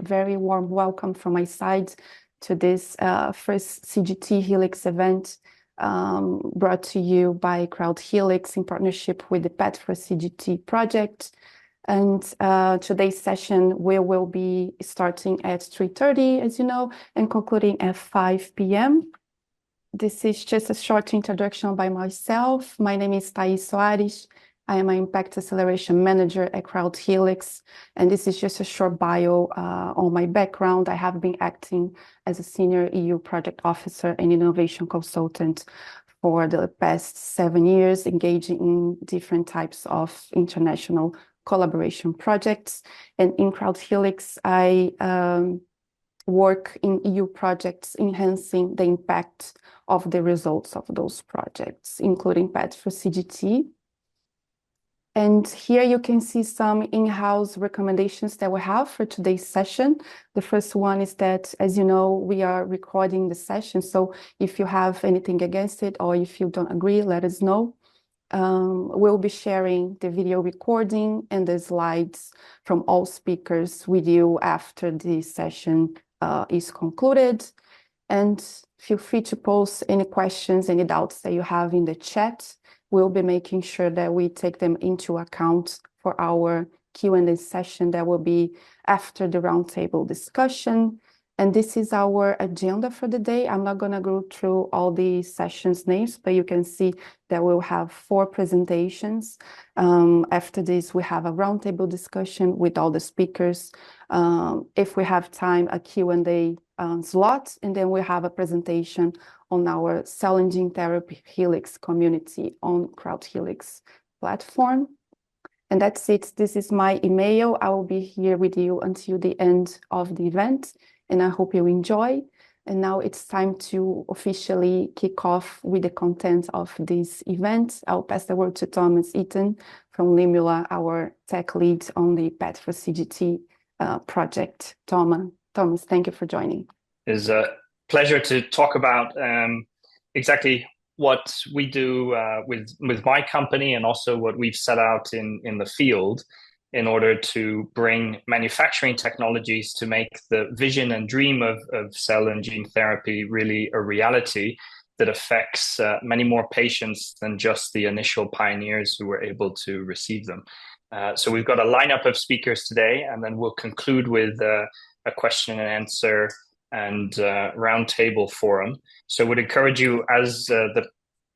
very warm welcome from my side to this first CGT Helix event brought to you by Crowd Helix in partnership with the Pet for CGT project. And today's session, we will be starting at 3:30, as you know, and concluding at 5 p.m. This is just a short introduction by myself. My name is Thais Soares. I am an Impact Acceleration Manager at Crowd Helix, and this is just a short bio on my background. I have been acting as a Senior EU Project Officer and Innovation Consultant for the past 7 years, engaging in different types of international collaboration projects. And in Crowd Helix, I work in EU projects enhancing the impact of the results of those projects, including Pet for CGT. And here you can see some in-house recommendations that we have for today's session. The first one is that, as you know, we are recording the session. So if you have anything against it or if you don't agree, let us know. We'll be sharing the video recording and the slides from all speakers with you after the session is concluded. And feel free to post any questions, any doubts that you have in the chat. We'll be making sure that we take them into account for our Q&A session that will be after the roundtable discussion. And this is our agenda for the day. I'm not going to go through all the sessions names, but you can see that we'll have 4 presentations. After this, we have a roundtable discussion with all the speakers. If we have time, a Q&A slot, and then we have a presentation on our Cell and Gene Therapy Helix community on Crowd Helix platform. And that's it. This is my email. I will be here with you until the end of the event, and I hope you enjoy. And now it's time to officially kick off with the content of this event. I'll pass the word to Thomas Eaton from Limula, our tech lead on the Pet for CGT project. Thomas, thank you for joining. It's a pleasure to talk about exactly what we do with my company and also what we've set out in the field in order to bring manufacturing technologies to make the vision and dream of cell and gene therapy really a reality that affects many more patients than just the initial pioneers who were able to receive them. So we've got a lineup of speakers today, and then we'll conclude with a question and answer and roundtable forum. So I would encourage you, as the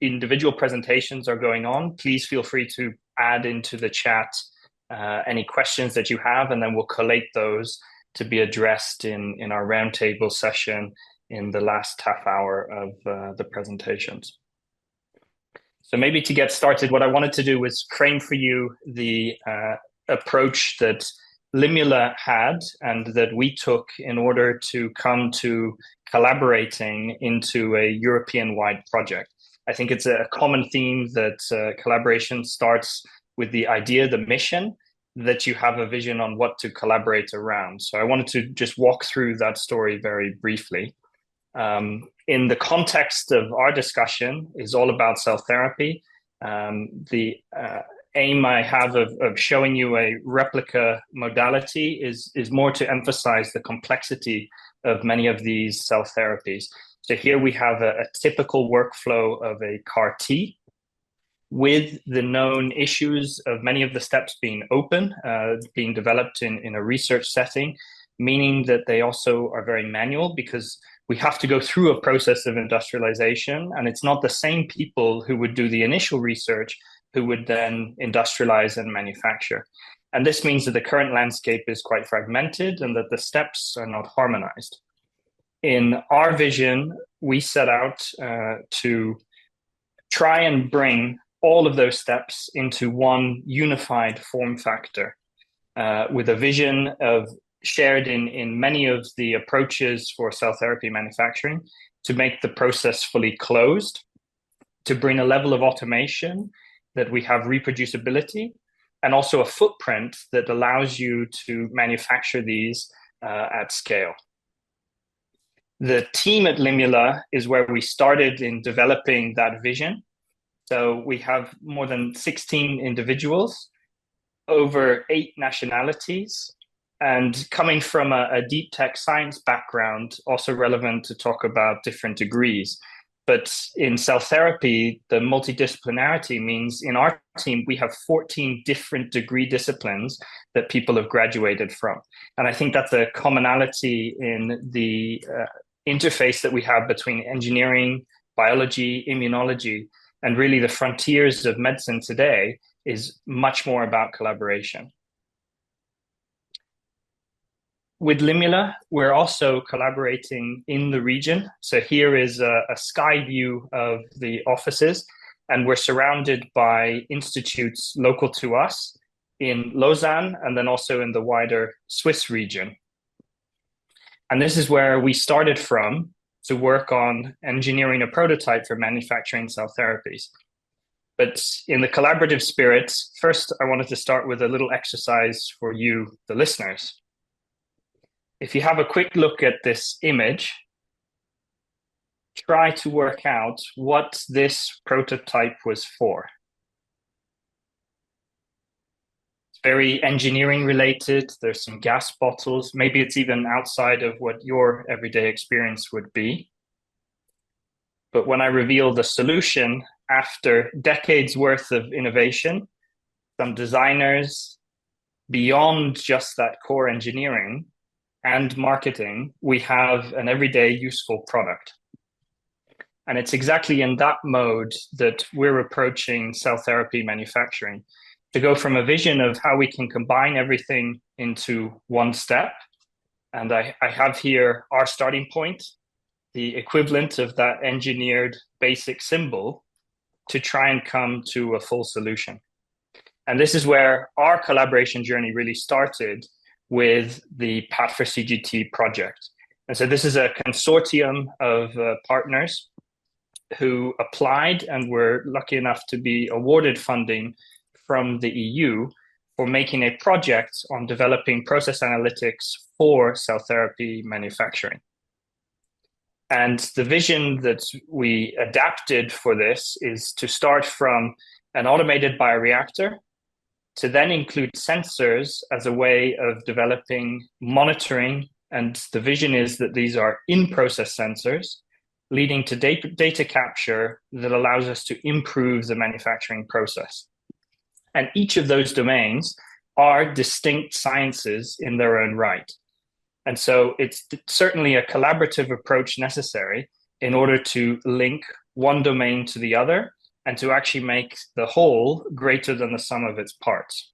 individual presentations are going on, please feel free to add into the chat any questions that you have, and then we'll collate those to be addressed in our roundtable session in the last half hour of the presentations. So maybe to get started, what I wanted to do was frame for you the approach that Limula had and that we took in order to come to collaborating into a European-wide project. I think it's a common theme that collaboration starts with the idea, the mission, that you have a vision on what to collaborate around. So I wanted to just walk through that story very briefly. In the context of our discussion is all about cell therapy. The aim I have of showing you a replica modality is more to emphasize the complexity of many of these cell therapies. So here we have a typical workflow of a CAR T, with the known issues of many of the steps being open, being developed in a research setting, meaning that they also are very manual because we have to go through a process of industrialization, and it's not the same people who would do the initial research who would then industrialize and manufacture. And this means that the current landscape is quite fragmented and that the steps are not harmonized. In our vision, we set out to try and bring all of those steps into one unified form factor with a vision of shared in many of the approaches for cell therapy manufacturing to make the process fully closed, to bring a level of automation that we have reproducibility, and also a footprint that allows you to manufacture these at scale. The team at Limula is where we started in developing that vision. So we have more than 16 individuals, over 8 nationalities, And coming from a deep tech science background, also relevant to talk about different degrees. But in cell therapy, the multidisciplinarity means in our team, we have 14 different degree disciplines that people have graduated from. And I think that's a commonality in the interface that we have between engineering, biology, immunology, and really the frontiers of medicine today is much more about collaboration. With Limula, we're also collaborating in the region. So here is a sky view of the offices, and we're surrounded by institutes local to us in Lausanne and then also in the wider Swiss region. And this is where we started from to work on engineering a prototype for manufacturing cell therapies. But in the collaborative spirit, first, I wanted to start with a little exercise for you, the listeners. If you have a quick look at this image, try to work out what this prototype was for. It's very engineering related. There's some gas bottles. Maybe it's even outside of what your everyday experience would be. But when I reveal the solution, after decades worth of innovation, some designers, beyond just that core engineering, and marketing, we have an everyday useful product. And it's exactly in that mode that we're approaching cell therapy manufacturing, to go from a vision of how we can combine everything into one step. And I have here our starting point, the equivalent of that engineered basic symbol, to try and come to a full solution. And this is where our collaboration journey really started with the Path for CGT project. And so this is a consortium of partners who applied and were lucky enough to be awarded funding from the EU for making a project on developing process analytics for cell therapy manufacturing. And the vision that we adapted for this is to start from an automated bioreactor to then include sensors as a way of developing monitoring. And the vision is that these are in-process sensors, leading to data capture that allows us to improve the manufacturing process. And each of those domains are distinct sciences in their own right. And so it's certainly a collaborative approach necessary in order to link one domain to the other and to actually make the whole greater than the sum of its parts.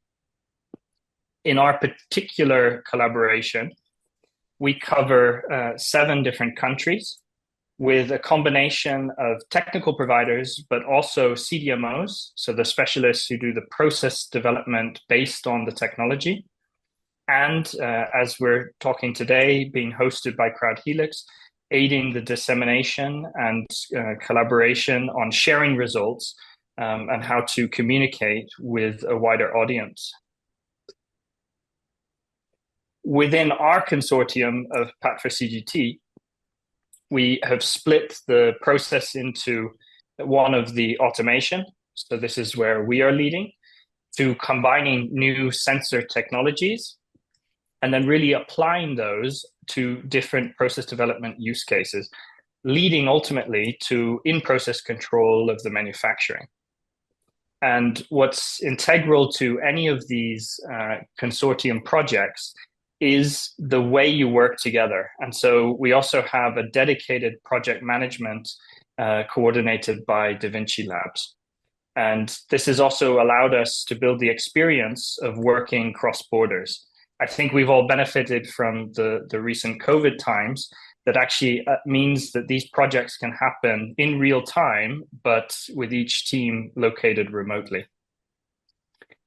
In our particular collaboration, we cover 7 different countries with a combination of technical providers, but also CDMOs, so the specialists who do the process development based on the technology. And as we're talking today, being hosted by CrowdHelix, aiding the dissemination and collaboration on sharing results and how to communicate with a wider audience. Within our consortium of Path for CGT, we have split the process into one of the automation, so this is where we are leading, to combining new sensor technologies, and then really applying those to different process development use cases, leading ultimately to in-process control of the manufacturing. And what's integral to any of these consortium projects is the way you work together. And so we also have a dedicated project management coordinated by Da Vinci Labs. And this has also allowed us to build the experience of working cross borders. I think we've all benefited from the recent COVID times that actually means that these projects can happen in real time, but with each team located remotely.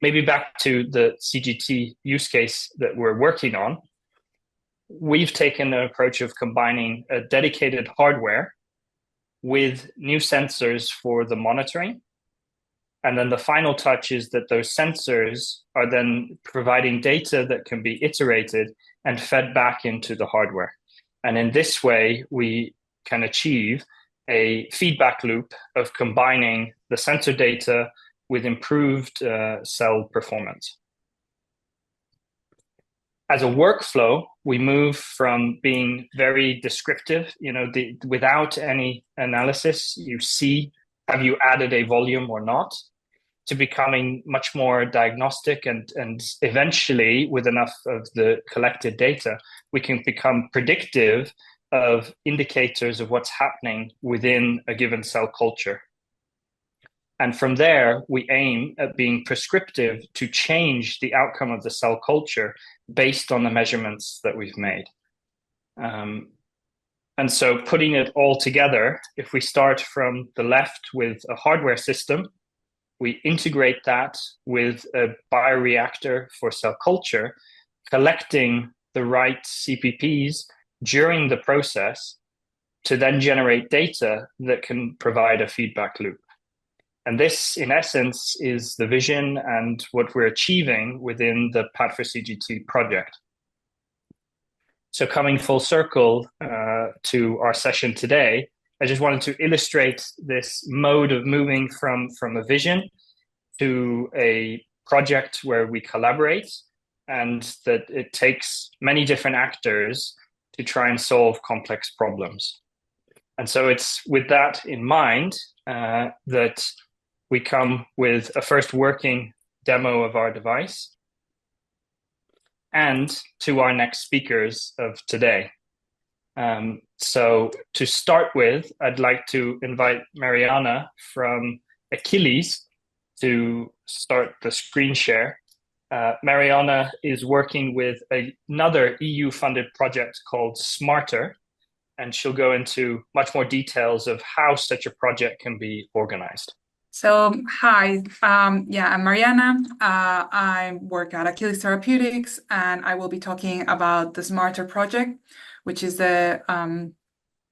Maybe back to the CGT use case that we're working on. We've taken an approach of combining a dedicated hardware with new sensors for the monitoring. And then the final touch is that those sensors are then providing data that can be iterated and fed back into the hardware. And in this way, we can achieve a feedback loop of combining the sensor data with improved cell performance. as a workflow, we move from being very descriptive, without any analysis, you see, have you added a volume or not, to becoming much more diagnostic, and eventually, with enough of the collected data, we can become predictive of indicators of what's happening within a given cell culture. And from there, we aim at being prescriptive to change the outcome of the cell culture based on the measurements that we've made. And so putting it all together, if we start from the left with a hardware system, we integrate that with a bioreactor for cell culture, collecting the right CPPs during the process to then generate data that can provide a feedback loop. And this, in essence, is the vision and what we're achieving within the Path for CGT project. So coming full circle to our session today, I just wanted to illustrate this mode of moving from a vision to a project where we collaborate, and that it takes many different actors to try and solve complex problems. And so it's with that in mind that we come with a first working demo of our device, and to our next speakers of today. So to start with, I'd like to invite Mariana from Achilles to start the screen share. Mariana is working with another EU-funded project called Smarter, and she'll go into much more details of how such a project can be organized. So, hi, I'm Mariana. I work at Achilles Therapeutics, and I will be talking about the Smarter project, which is the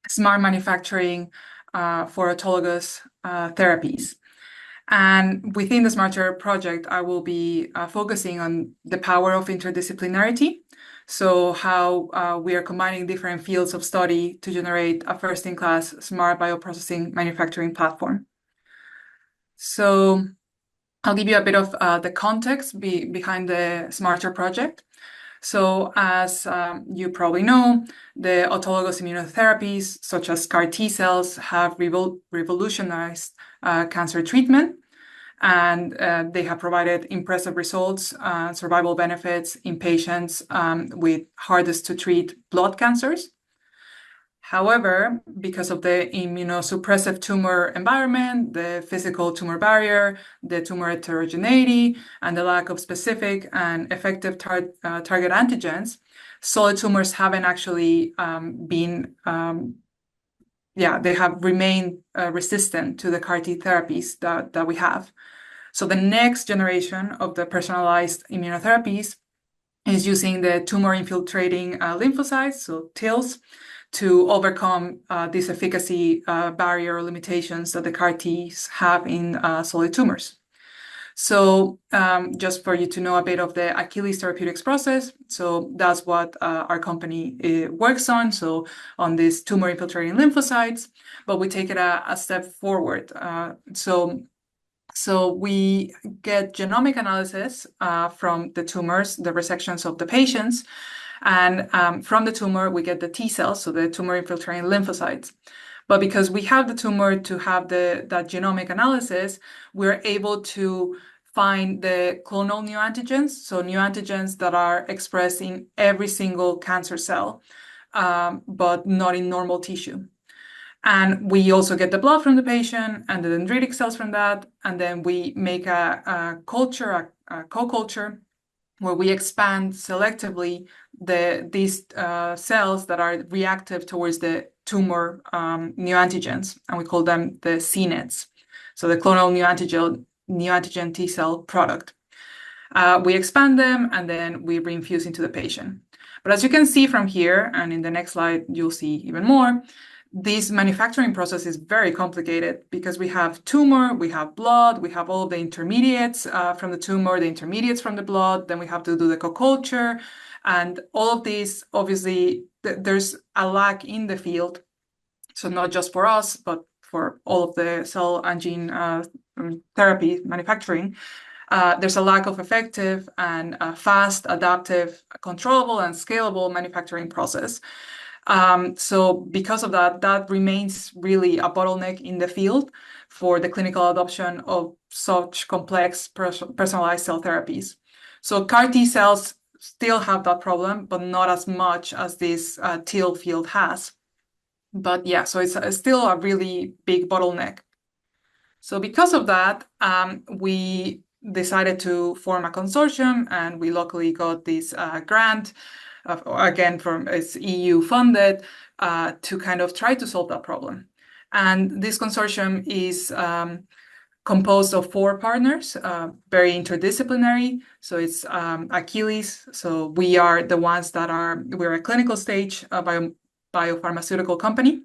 smart manufacturing for autologous therapies. And within the Smarter project, I will be focusing on the power of interdisciplinarity. So how we are combining different fields of study to generate a first-in-class smart bioprocessing manufacturing platform. So I'll give you a bit of the context behind the Smarter project. So as you probably know, the autologous immunotherapies, such as CAR T cells, have revolutionized cancer treatment, and they have provided impressive results, survival benefits in patients with hardest to treat blood cancers. However, because of the immunosuppressive tumor environment, the physical tumor barrier, the tumor heterogeneity, and the lack of specific and effective target antigens, solid tumors haven't actually they have remained resistant to the CAR T therapies that we have. So the next generation of the personalized immunotherapies is using the tumor infiltrating lymphocytes, so TILs, to overcome this efficacy barrier limitations that the CAR Ts have in solid tumors. So just for you to know a bit of the Achilles Therapeutics process, so that's what our company works on, so on these tumor infiltrating lymphocytes, but we take it a step forward. So we get genomic analysis from the tumors, the resections of the patients, and from the tumor, we get the T cells, so the tumor infiltrating lymphocytes. But because we have the tumor to have that genomic analysis, we're able to find the clonal neoantigens, so neoantigens that are expressed in every single cancer cell, but not in normal tissue. And we also get the blood from the patient and the dendritic cells from that, and then we make a co-culture, where we expand selectively these cells that are reactive towards the tumor neoantigens, and we call them the CNETs, so the clonal neoantigen T cell product. We expand them, and then we reinfuse into the patient. But as you can see from here, and in the next slide, you'll see even more, this manufacturing process is very complicated because we have tumor, we have blood, we have all of the intermediates from the tumor, the intermediates from the blood, then we have to do the co-culture, and all of these, obviously, there's a lack in the field. So not just for us, but for all of the cell and gene therapy manufacturing. there's a lack of effective and fast, adaptive, controllable, and scalable manufacturing process. So because of that, that remains really a bottleneck in the field for the clinical adoption of such complex personalized cell therapies. So CAR T cells still have that problem, but not as much as this TIL field has. But yeah, so it's still a really big bottleneck. So because of that, we decided to form a consortium, and we luckily got this grant, again, it's EU funded, to kind of try to solve that problem. And this consortium is composed of 4 partners, very interdisciplinary. So it's Achilles. So we are the ones that we're a clinical stage biopharmaceutical company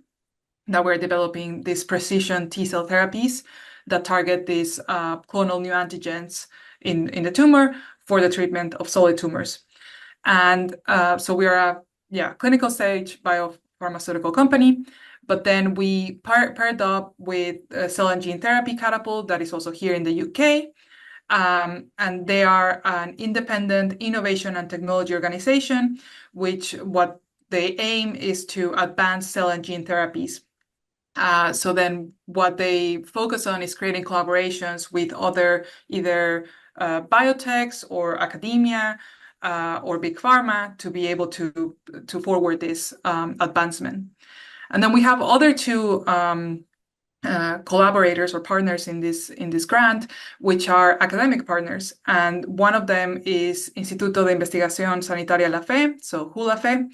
that we're developing these precision T-cell therapies that target these clonal neoantigens in the tumor for the treatment of solid tumors. And so we are a clinical stage biopharmaceutical company, but then we paired up with Cell and Gene Therapy Catapult that is also here in the UK. And they are an independent innovation and technology organization, which what they aim is to advance cell and gene therapies. So then what they focus on is creating collaborations with other either biotechs or academia or big pharma to be able to forward this advancement. And then we have other 2 collaborators or partners in this grant, which are academic partners. And one of them is Instituto de Investigación Sanitaria La Fe, so HULAFE,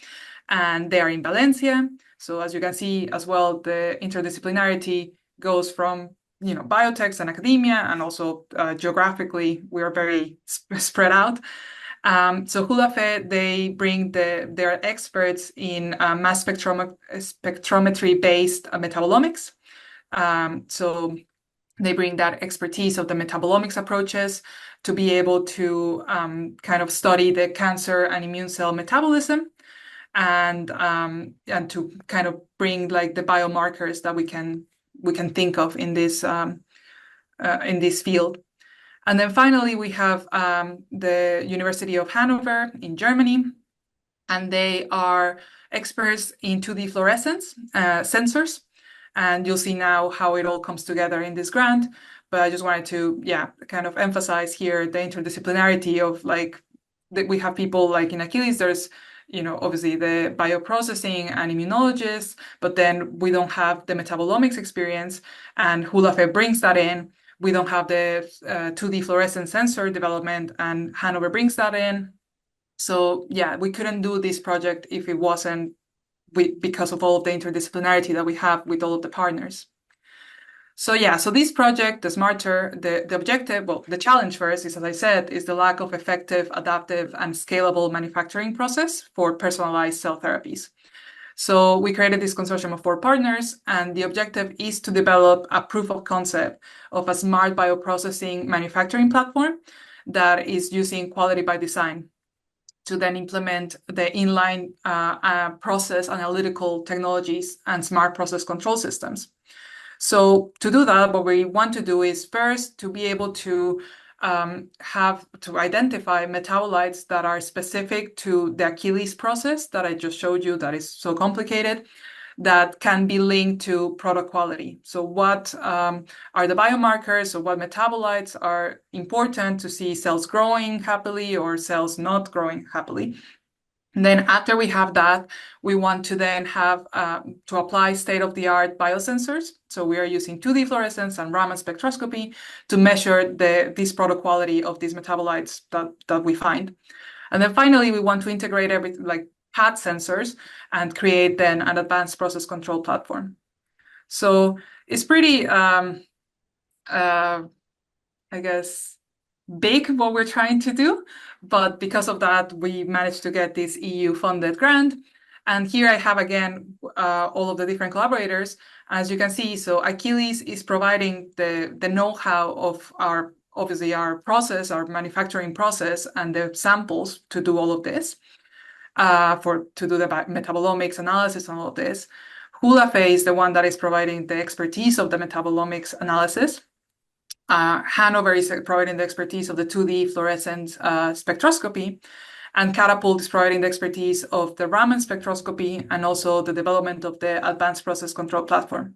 and they are in Valencia. So as you can see as well, the interdisciplinarity goes from biotechs and academia, and also geographically we are very spread out. So HULAFE, they bring their experts in mass spectrometry-based metabolomics. So they bring that expertise of the metabolomics approaches to be able to kind of study the cancer and immune cell metabolism, and to kind of bring like the biomarkers that we can think of in this field. And then finally, we have the University of Hanover in Germany, and they are experts in 2D fluorescence sensors. And you'll see now how it all comes together in this grant. But I just wanted to, kind of emphasize here the interdisciplinarity of we have people like in Achilles, there's, obviously the bioprocessing and immunologists, but then we don't have the metabolomics experience, and HULAFE brings that in. We don't have the 2D fluorescence sensor development, and Hanover brings that in. So we couldn't do this project if it wasn't because of all of the interdisciplinarity that we have with all of the partners. So so this project, the SMARTer, the objective, well, the challenge first is, as I said, is the lack of effective, adaptive, and scalable manufacturing process for personalized cell therapies. So we created this consortium of 4 partners, and the objective is to develop a proof of concept of a smart bioprocessing manufacturing platform that is using quality by design to then implement the inline process analytical technologies and smart process control systems. So to do that, what we want to do is first to be able to identify metabolites that are specific to the Achilles process that I just showed you that is so complicated, that can be linked to product quality. So what are the biomarkers, or what metabolites are important to see cells growing happily or cells not growing happily. And then after we have that, we want to then have to apply state-of-the-art biosensors. So we are using 2D fluorescence and Raman spectroscopy to measure this product quality of these metabolites that we find. And then finally, we want to integrate everything like PAT sensors and create then an advanced process control platform. So it's pretty, I guess, big what we're trying to do. But because of that, we managed to get this EU-funded grant. And here I have, again, all of the different collaborators. As you can see, so Achilles is providing the know-how of our process, our manufacturing process, and the samples to do all of this, to do the metabolomics analysis and all of this. HULAFE is the one that is providing the expertise of the metabolomics analysis. Hanover is providing the expertise of the 2D fluorescence spectroscopy, and Catapult is providing the expertise of the Raman spectroscopy and also the development of the advanced process control platform.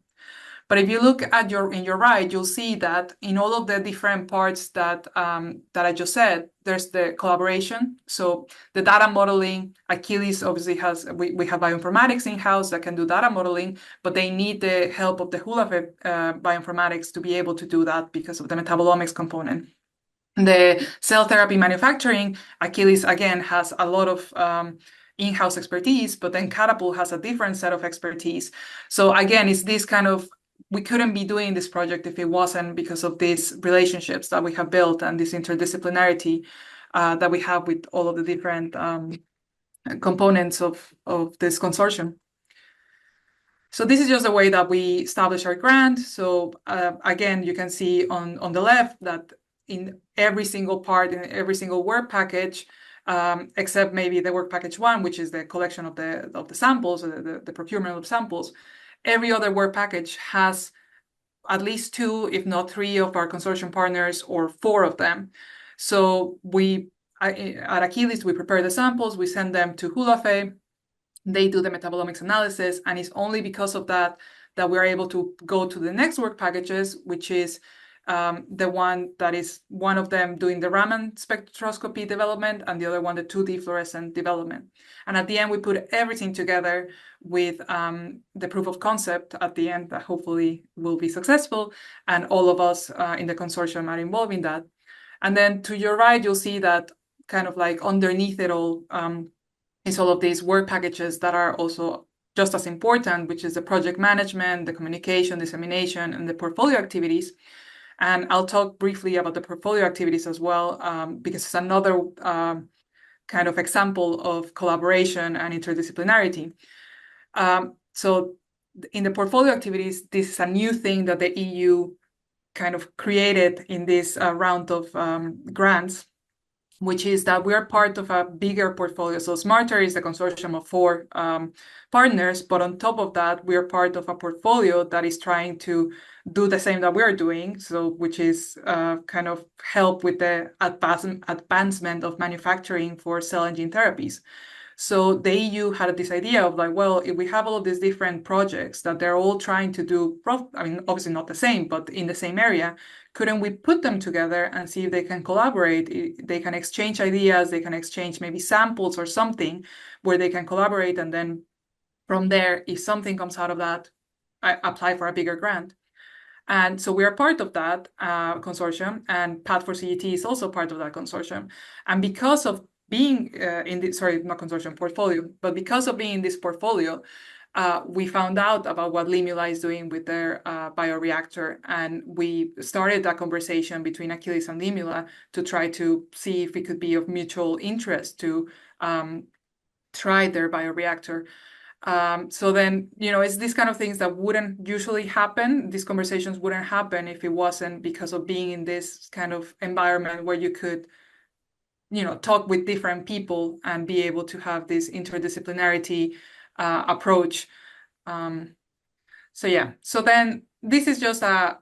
But if you look at in your right, you'll see that in all of the different parts that I just said, there's the collaboration. So the data modeling, Achilles obviously we have bioinformatics in-house that can do data modeling, but they need the help of the Hulafe bioinformatics to be able to do that because of the metabolomics component. The cell therapy manufacturing, Achilles again has a lot of in-house expertise, but then Catapult has a different set of expertise. So again, it's this kind of, we couldn't be doing this project if it wasn't because of these relationships that we have built and this interdisciplinarity that we have with all of the different components of this consortium. So this is just the way that we establish our grant. So again, you can see on the left that in every single part, in every single work package, except maybe the work package 1, which is the collection of the samples, the procurement of samples, every other work package has at least 2, if not 3 of our consortium partners or 4 of them. So at Achilles, we prepare the samples, we send them to Hulafe, they do the metabolomics analysis, and it's only because of that we're able to go to the next work packages, which is the one that is one of them doing the Raman spectroscopy development and the other one, the 2D fluorescent development. And at the end, we put everything together with the proof of concept at the end that hopefully will be successful. And all of us in the consortium are involved in that. And then to your right, you'll see that kind of like underneath it all is all of these work packages that are also just as important, which is the project management, the communication, dissemination, and the portfolio activities. And I'll talk briefly about the portfolio activities as well, because it's another kind of example of collaboration and interdisciplinarity. So in the portfolio activities, this is a new thing that the EU kind of created in this round of grants, which is that we are part of a bigger portfolio. So Smarter is a consortium of 4 partners, but on top of that, we are part of a portfolio that is trying to do the same that we're doing, so which is kind of help with the advancement of manufacturing for cell and gene therapies. So the EU had this idea of like, well, if we have all of these different projects that they're all trying to do, I mean, obviously not the same, but in the same area, couldn't we put them together and see if they can collaborate? They can exchange ideas, they can exchange maybe samples or something where they can collaborate. And then from there, if something comes out of that, I apply for a bigger grant. And so we are part of that consortium, and Path for CGT is also part of that consortium. And because of being in this, not consortium, portfolio, but because of being in this portfolio, we found out about what Limula is doing with their bioreactor, and we started a conversation between Achilles and Limula to try to see if it could be of mutual interest to try their bioreactor. So then, it's these kind of things that wouldn't usually happen. These conversations wouldn't happen if it wasn't because of being in this kind of environment where you could, talk with different people and be able to have this interdisciplinarity approach. So then this is just a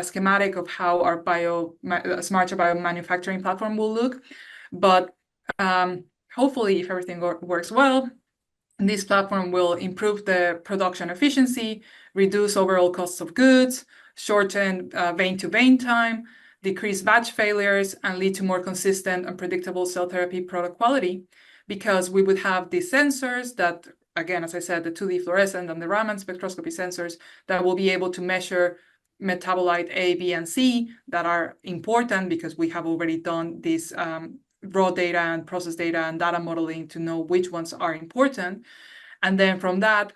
schematic of how our smarter biomanufacturing platform will look. But hopefully, if everything works well, this platform will improve the production efficiency, reduce overall costs of goods, shorten vein-to-vein time, decrease batch failures, and lead to more consistent and predictable cell therapy product quality, because we would have these sensors that, again, as I said, the 2D fluorescent and the Raman spectroscopy sensors that will be able to measure metabolite A, B, and C that are important because we have already done this raw data and process data and data modeling to know which ones are important. And then from that,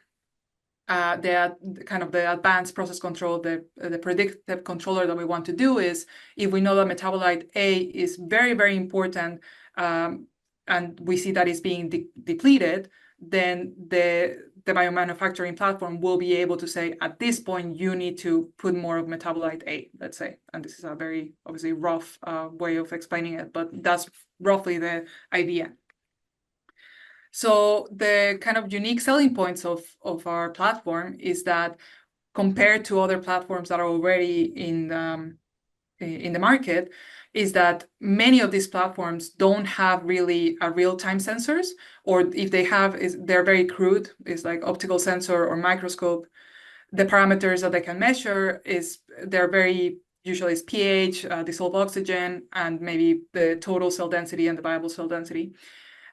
the advanced process control, the predictive controller that we want to do is, if we know that metabolite A is very, very important, and we see that it's being depleted, then the biomanufacturing platform will be able to say, at this point, you need to put more of metabolite A, let's say. And this is a very, obviously, rough way of explaining it, but that's roughly the idea. So the kind of unique selling points of our platform is that compared to other platforms that are already in in the market is that many of these platforms don't have really a real-time sensors, or if they have, they're very crude. It's like optical sensor or microscope. The parameters that they can measure they're very usually is pH, dissolved oxygen, and maybe the total cell density and the viable cell density.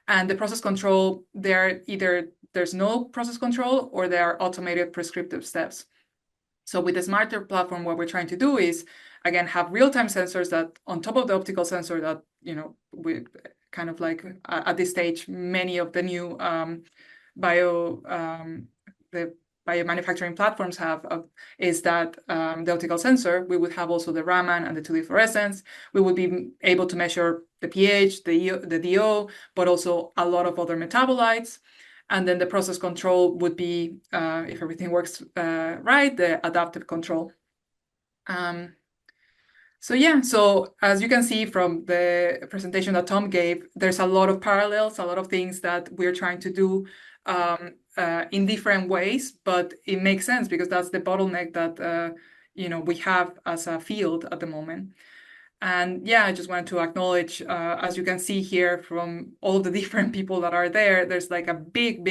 And the process control, there's no process control, or there are automated prescriptive steps. So with the smarter platform, what we're trying to do is, again, have real-time sensors that on top of the optical sensor that, we kind of like at this stage, many of the new biomanufacturing platforms have, is that the optical sensor, we would have also the Raman and the 2D fluorescence. We would be able to measure the pH, the DO, but also a lot of other metabolites. And then the process control would be, if everything works right, the adaptive control. So as you can see from the presentation that Tom gave, there's a lot of parallels, a lot of things that we're trying to do in different ways, but it makes sense because that's the bottleneck that we have as a field at the moment. And I just wanted to acknowledge, as you can see here from all the different people that are there, there's like a big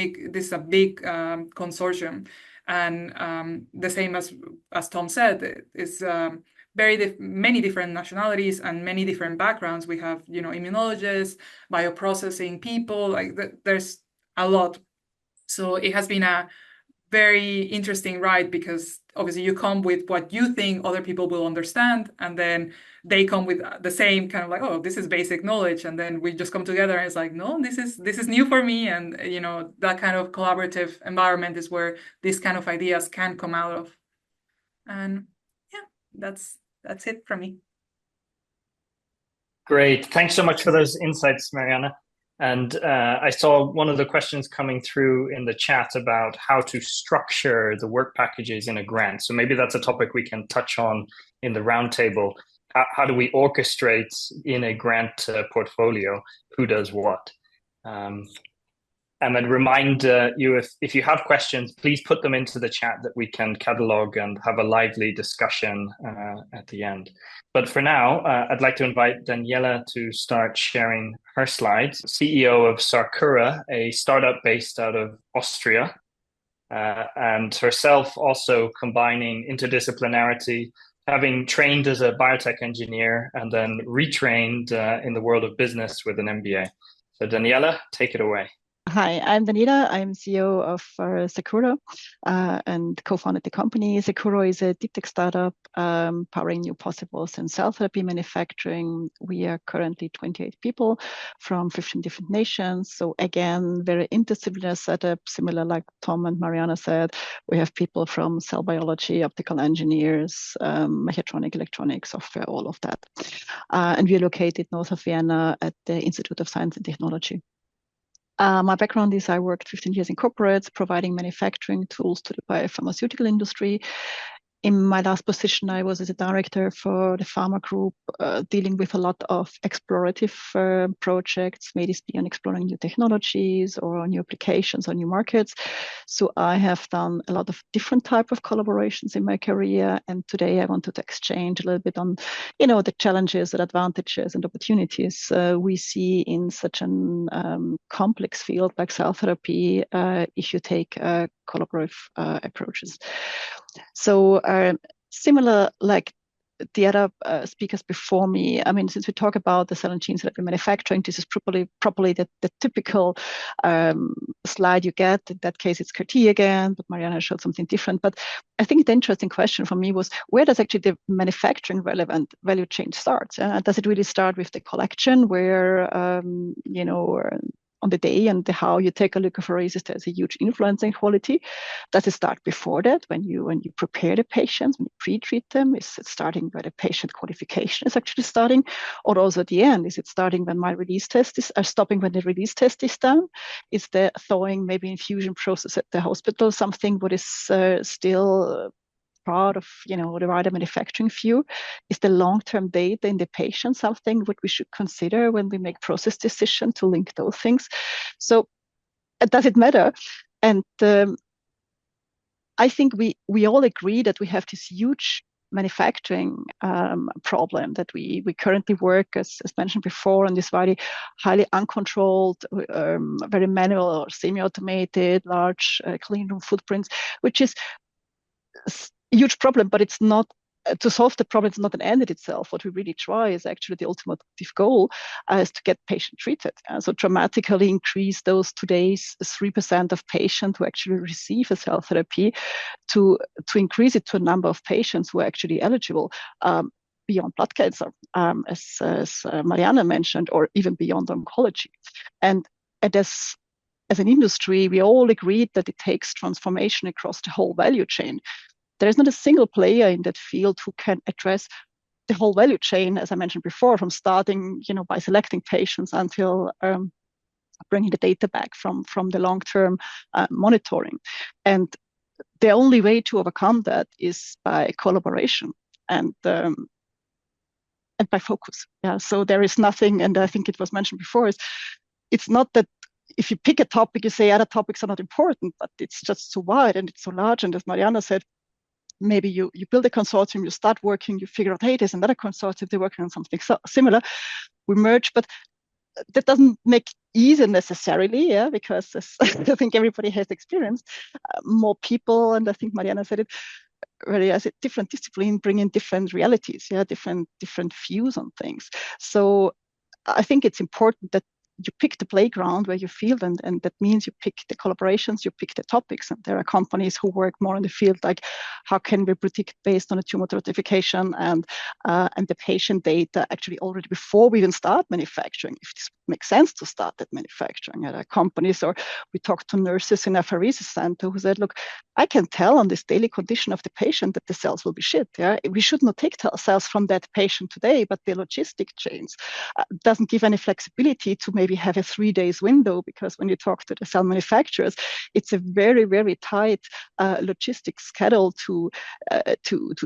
consortium. And the same as Tom said, it's many different nationalities and many different backgrounds. We have, immunologists, bioprocessing people, like there's a lot. So it has been a very interesting ride because obviously you come with what you think other people will understand, and then they come with the same kind of like, oh, this is basic knowledge, and then we just come together and it's like, no, this is new for me, and that kind of collaborative environment is where these kind of ideas can come out of. And that's it from me. Great, thanks so much for those insights, Mariana. And I saw one of the questions coming through in the chat about how to structure the work packages in a grant. So maybe that's a topic we can touch on in the roundtable. How do we orchestrate in a grant portfolio who does what? And then remind you, if you have questions, please put them into the chat that we can catalog and have a lively discussion at the end. But for now, I'd like to invite Daniela to start sharing her slides. CEO of Sarcura, a startup based out of Austria, and herself also combining interdisciplinarity, having trained as a biotech engineer and then retrained in the world of business with an MBA. So Daniela, take it away. Hi, I'm Daniela. I'm CEO of Sarcura and co-founded the company. Sarcura is a deep tech startup powering new possibles in cell therapy manufacturing. We are currently 28 people from 15 different nations. So again, very interdisciplinary setup, similar like Tom and Mariana said. We have people from cell biology, optical engineers, mechatronic, electronics, software, all of that. And we are located north of Vienna at the Institute of Science and Technology. My background is I worked 15 years in corporates, providing manufacturing tools to the biopharmaceutical industry. In my last position, I was as a director for the pharma group, dealing with a lot of explorative projects, maybe it be on exploring new technologies or new applications or new markets. So I have done a lot of different type of collaborations in my career. And today I wanted to exchange a little bit on, the challenges and advantages and opportunities we see in such an complex field like cell therapy if you take collaborative approaches. So similar like the other speakers before me, I mean, since we talk about the cell and gene therapy manufacturing, this is probably the typical slide you get. In that case, it's CAR-T again, but Mariana showed something different. But I think the interesting question for me was, where does actually the manufacturing relevant value chain start? Does it really start with the collection where, on the day and how you take a leukapheresis, there's a huge influence in quality. Does it start before that when you prepare the patients, when you pre-treat them? Is it starting where the patient qualification is actually starting? Or also at the end, is it starting when my release test is stopping when the release test is done? Is the thawing, maybe infusion process at the hospital something what is still part of the wider manufacturing view? Is the long-term data in the patient something what we should consider when we make process decision to link those things? So does it matter? And I think we all agree that we have this huge manufacturing problem that we currently work, as mentioned before, on this very highly uncontrolled, very manual or semi-automated, large clean room footprints, which is a huge problem, but it's not. To solve the problem, it's not an end in itself. What we really try is actually the ultimate goal is to get patient treated. So dramatically increase those today's 3% of patients who actually receive a cell therapy to increase it to a number of patients who are actually eligible beyond blood cancer, as Mariana mentioned, or even beyond oncology. And as an industry, we all agreed that it takes transformation across the whole value chain. There is not a single player in that field who can address the whole value chain, as I mentioned before, from starting, by selecting patients until bringing the data back from the long-term monitoring. And the only way to overcome that is by collaboration and by focus. Yeah. So there is nothing, and I think it was mentioned before, it's not that if you pick a topic, you say other topics are not important, but it's just so wide and it's so large. And as Mariana said, maybe you build a consortium, you start working, you figure out, hey, there's another consortium, they're working on something similar. We merge, but that doesn't make easier necessarily, yeah, because I think everybody has experienced more people, and I think Mariana said it, really as a different discipline, bring in different realities, yeah, different views on things. So I think it's important that you pick the playground where you feel, and that means you pick the collaborations, you pick the topics. And there are companies who work more in the field, like how can we predict based on a tumor stratification and the patient data actually already before we even start manufacturing, if this makes sense to start that manufacturing. There are companies, or we talked to nurses in a apheresis center who said, look, I can tell on this daily condition of the patient that the cells will be shit. Yeah, we should not take cells from that patient today, but the logistic chains doesn't give any flexibility to maybe have a 3 days window, because when you talk to the cell manufacturers, it's a very, very tight logistics schedule to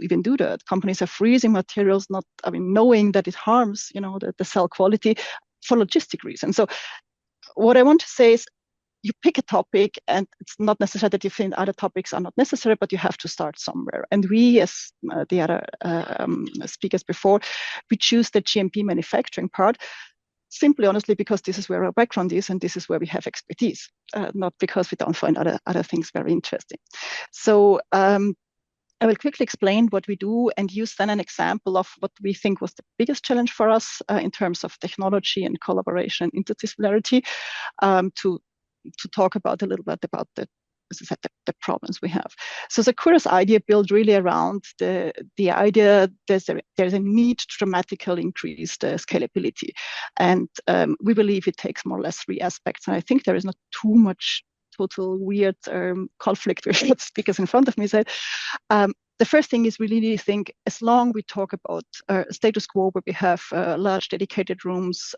even do that. Companies are freezing materials, knowing that it harms, the cell quality for logistic reasons. So what I want to say is, you pick a topic, and it's not necessary that you think other topics are not necessary, but you have to start somewhere. And we, as the other speakers before, we choose the GMP manufacturing part, simply, honestly, because this is where our background is, and this is where we have expertise, not because we don't find other things very interesting. So I will quickly explain what we do and use then an example of what we think was the biggest challenge for us in terms of technology and collaboration and interdisciplinarity, to talk about a little bit about the problems we have. So Sarcura's idea built really around the idea there's a need to dramatically increase the scalability. And we believe it takes more or less 3 aspects. And I think there is not too much total weird conflict with what speakers in front of me said. The first thing is we really think, as long we talk about status quo, where we have large dedicated rooms,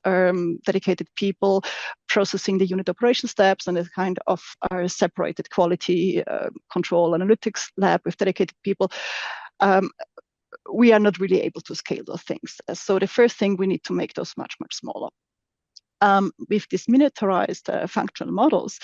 dedicated people processing the unit operation steps, and a kind of separated quality control analytics lab with dedicated people, we are not really able to scale those things. So the first thing, we need to make those much, much smaller. With these miniaturized functional models,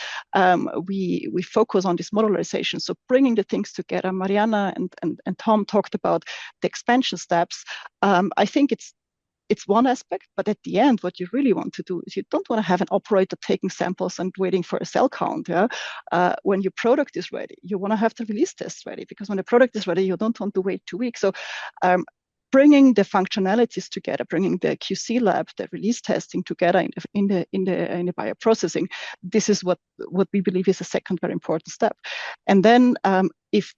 we focus on this modularization. So bringing the things together. Mariana and Tom talked about the expansion steps. I think it's one aspect, but at the end, what you really want to do is you don't want to have an operator taking samples and waiting for a cell count. Yeah? When your product is ready, you want to have the release test ready, because when the product is ready, you don't want to wait 2 weeks. So bringing the functionalities together, bringing the QC lab, the release testing together in the bioprocessing, this is what we believe is a second very important step. And then if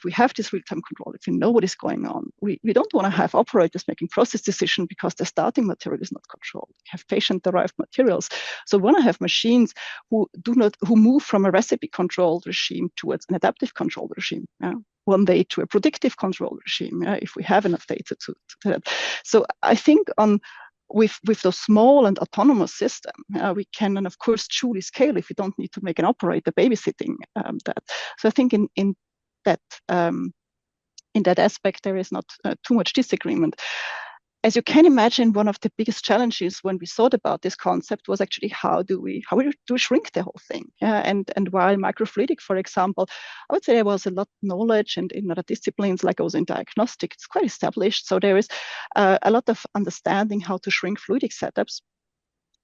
we have this real-time control, if we know what is going on, we don't want to have operators making process decisions because the starting material is not controlled. We have patient-derived materials. So we want to have machines who move from a recipe-controlled regime towards an adaptive controlled regime. One day to a predictive control regime, if we have enough data to that. So I think with those small and autonomous systems, we can, and of course, truly scale if we don't need to make an operator babysitting that. So I think in that aspect, there is not too much disagreement. as you can imagine, one of the biggest challenges when we thought about this concept was actually how do we shrink the whole thing? Yeah, and while microfluidic, for example, I would say there was a lot of knowledge, and in other disciplines like also in diagnostic, it's quite established. So there is a lot of understanding how to shrink fluidic setups.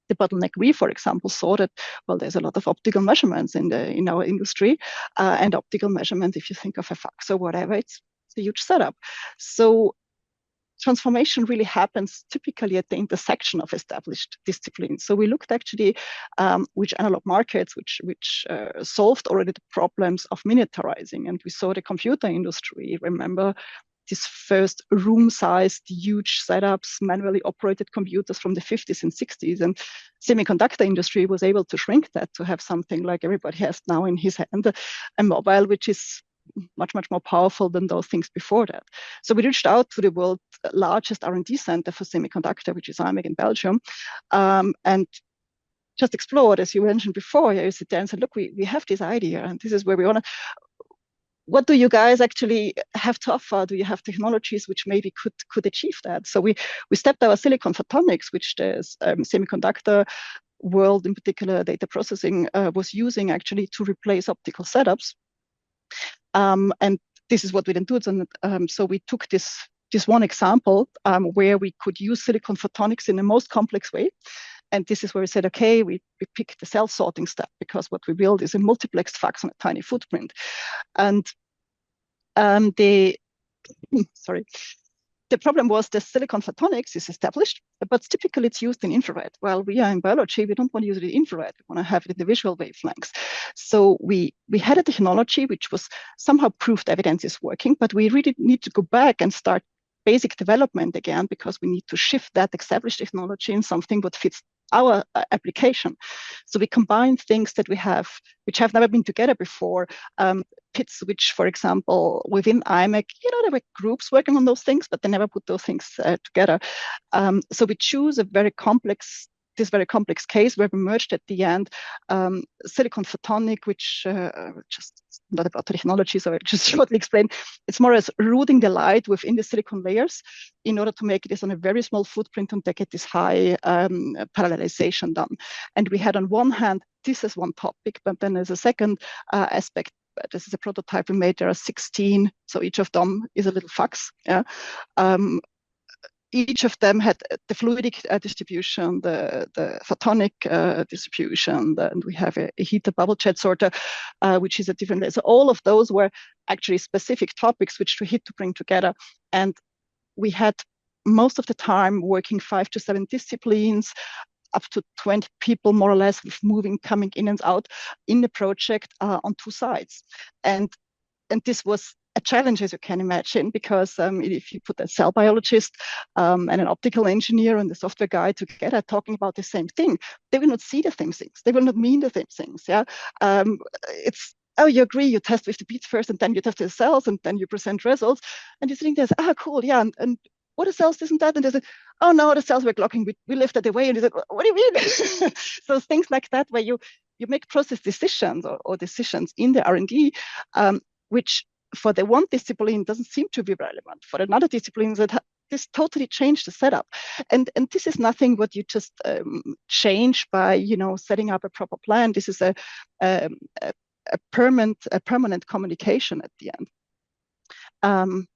The bottleneck we, for example, saw that, well, there's a lot of optical measurements in our industry, and optical measurements, if you think of a fax or whatever, it's a huge setup. So transformation really happens typically at the intersection of established disciplines. So we looked actually which analog markets which solved already the problems of miniaturizing, and we saw the computer industry. Remember these first room-sized, huge setups, manually operated computers from the 50s and 60s, and semiconductor industry was able to shrink that to have something like everybody has now in his hand, a mobile which is much more powerful than those things before that. So we reached out to the world's largest R&D center for semiconductor, which is IMEC in Belgium, and just explored, as you mentioned before. You sit there and said, look, we have this idea, and this is where we want to. What do you guys actually have to offer? Do you have technologies which maybe could achieve that? So we stepped our silicon photonics, which the semiconductor world, in particular data processing, was using actually to replace optical setups. And this is what we then do. So we took this one example where we could use silicon photonics in the most complex way. And this is where we said, okay, we picked the cell sorting step, because what we build is a multiplexed fax on a tiny footprint. And the problem was the silicon photonics is established, but typically it's used in infrared. Well, we are in biology, we don't want to use it in infrared, we want to have it in the visual wavelengths. So we had a technology which was somehow proved evidence is working, but we really need to go back and start basic development again, because we need to shift that established technology in something that fits our application. So we combine things that we have, which have never been together before. Pits, which, for example, within IMEC, there were groups working on those things, but they never put those things together. So we choose this very complex case where we merged at the end silicon photonic, which just not about the technology, so I just shortly explain. It's more as routing the light within the silicon layers in order to make this on a very small footprint and to get this high parallelization done. And we had on one hand, this is one topic, but then there's a second aspect. This is a prototype we made. There are 16, so each of them is a little fax. Yeah. Each of them had the fluidic distribution, the photonic distribution, and we have a heater bubble jet sorter, which is a different. So all of those were actually specific topics which we had to bring together. And we had most of the time working 5 to 7 disciplines, up to 20 people more or less, with coming in and out in the project on 2 sides. And this was a challenge, as you can imagine, because if you put a cell biologist and an optical engineer and the software guy together talking about the same thing, they will not see the same things. They will not mean the same things. Yeah, it's, oh, you agree, you test with the beads first, and then you test the cells, and then you present results, and you think there's, cool, yeah, and what are cells, isn't that? And they say, oh no, the cells were clocking, we left that away, and they said, what do you mean? So things like that, where you make process decisions or decisions in the R&D, which for the one discipline doesn't seem to be relevant. For another discipline, that this totally changed the setup. And this is nothing what you just change by setting up a proper plan. This is a permanent communication at the end.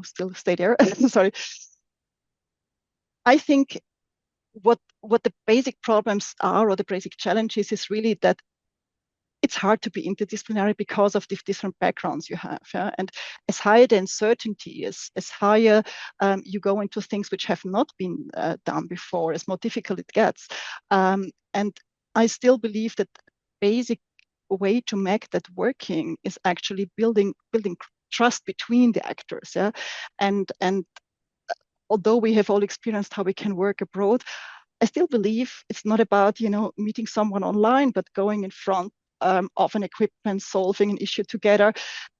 Still stay there. Sorry. I think what the basic problems are, or the basic challenges, is really that it's hard to be interdisciplinary because of the different backgrounds you have. Yeah? And as higher the uncertainty is, as higher you go into things which have not been done before, as more difficult it gets. And I still believe that basic way to make that working is actually building trust between the actors. Yeah? And although we have all experienced how we can work abroad, I still believe it's not about meeting someone online, but going in front of an equipment, solving an issue together,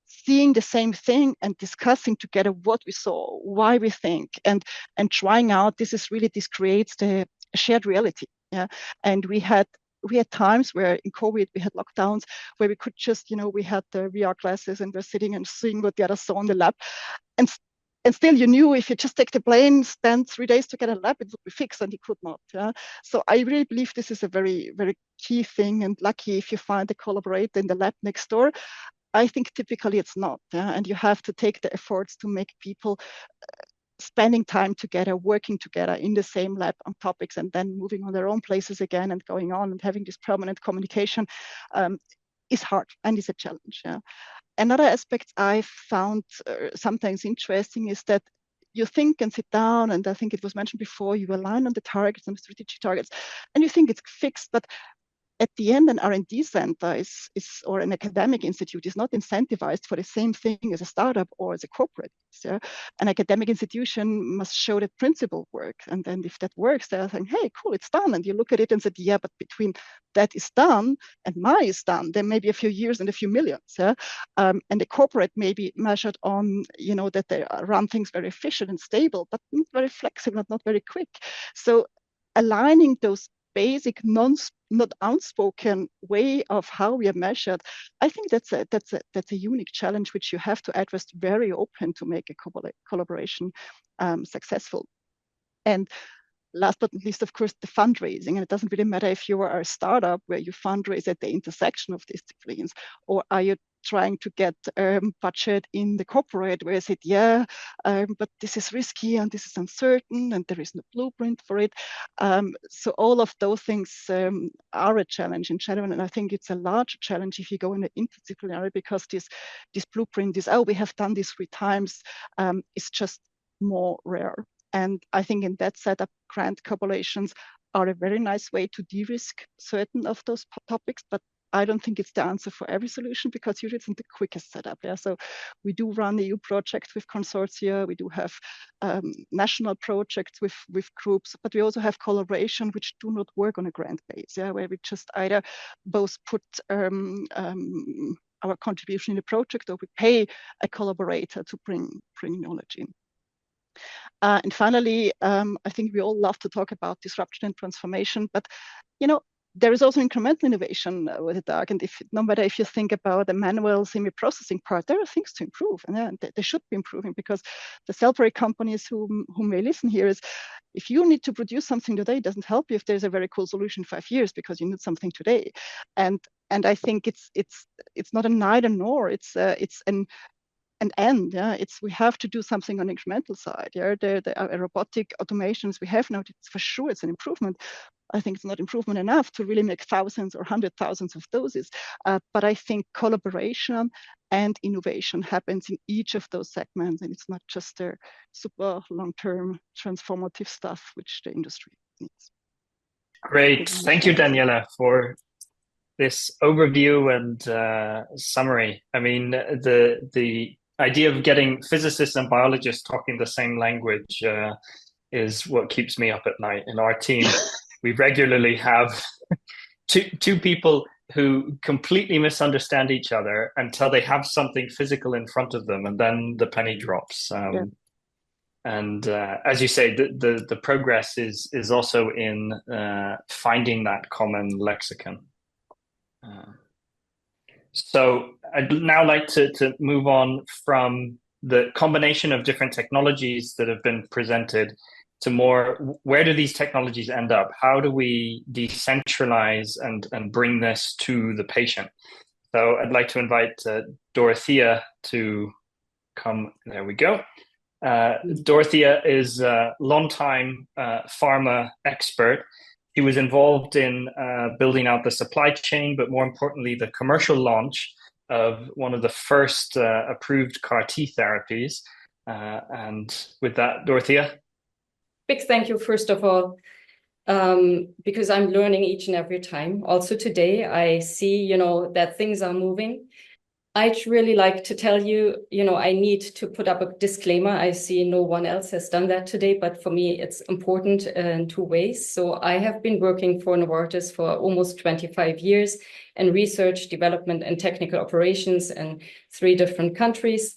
seeing the same thing and discussing together what we saw, why we think, and trying out. This creates the shared reality. Yeah, and we had times where in COVID we had lockdowns where we could just we had the VR glasses and we're sitting and seeing what the others saw in the lab, and and still you knew if you just take the plane, spend 3 days to get a lab, it would be fixed, and you could not. Yeah? So I really believe this is a very, very key thing, and lucky if you find a collaborator in the lab next door. I think typically it's not, yeah? And you have to take the efforts to make people spending time together, working together in the same lab on topics, and then moving on their own places again and going on and having this permanent communication is hard and is a challenge. Yeah? Another aspect I found sometimes interesting is that you think and sit down, and I think it was mentioned before, you align on the targets and the strategic targets, and you think it's fixed, but at the end, an R&D center or an academic institute is not incentivized for the same thing as a startup or as a corporate. Yeah? An academic institution must show that principle work. And then if that works, they're saying, hey, cool, it's done. And you look at it and say, yeah, but between that is done and mine is done, there may be a few years and a few millions. Yeah? And the corporate may be measured on, that they run things very efficient and stable, but not very flexible, not very quick. So aligning those basic not outspoken way of how we are measured, I think that's a unique challenge which you have to address very open to make a collaboration successful. And last but not least, of course, the fundraising. And it doesn't really matter if you are a startup where you fundraise at the intersection of disciplines, or are you trying to get budget in the corporate where I said, yeah, but this is risky and this is uncertain and there is no blueprint for it. So all of those things are a challenge in general. And I think it's a larger challenge if you go in the interdisciplinary, because this blueprint is, we have done this 3 times, is just more rare. And I think in that setup, grant collaborations are a very nice way to de-risk certain of those topics, but I don't think it's the answer for every solution, because usually it's not the quickest setup. Yeah? So we do run EU projects with consortia. We do have national projects with groups, but we also have collaboration which do not work on a grant base, yeah? Where we just either both put our contribution in the project, or we pay a collaborator to bring knowledge in. And finally, I think we all love to talk about disruption and transformation, but there is also incremental innovation with the dark. And no matter if you think about the manual semi-processing part, there are things to improve, and they should be improving, because the cell companies who may listen here is, if you need to produce something today, it doesn't help you if there's a very cool solution in 5 years, because you need something today. And I think it's not a neither nor, it's an end. Yeah, we have to do something on the incremental side. Yeah, the robotic automations we have now, for sure it's an improvement. I think it's not improvement enough to really make thousands or 100,000s of doses. But I think collaboration and innovation happens in each of those segments, and it's not just the super long-term transformative stuff which the industry needs. Great. Thank you, Daniela, for this overview and summary. I mean, the idea of getting physicists and biologists talking the same language is what keeps me up at night. In our team, we regularly have two people who completely misunderstand each other until they have something physical in front of them, and then the penny drops. And as you say, the progress is also in finding that common lexicon. So I'd now like to move on from the combination of different technologies that have been presented to more, where do these technologies end up? How do we decentralize and bring this to the patient? So I'd like to invite Dorothea to come. There we go. Dorothea is a longtime pharma expert. He was involved in building out the supply chain, but more importantly, the commercial launch of one of the first approved CAR T therapies. And with that, Dorothea. Big thank you, first of all, because I'm learning each and every time. Also today, I see, that things are moving. I'd really like to tell you, I need to put up a disclaimer. I see no one else has done that today, but for me, it's important in 2 ways. So I have been working for Novartis for almost 25 years in research, development, and technical operations in 3 different countries.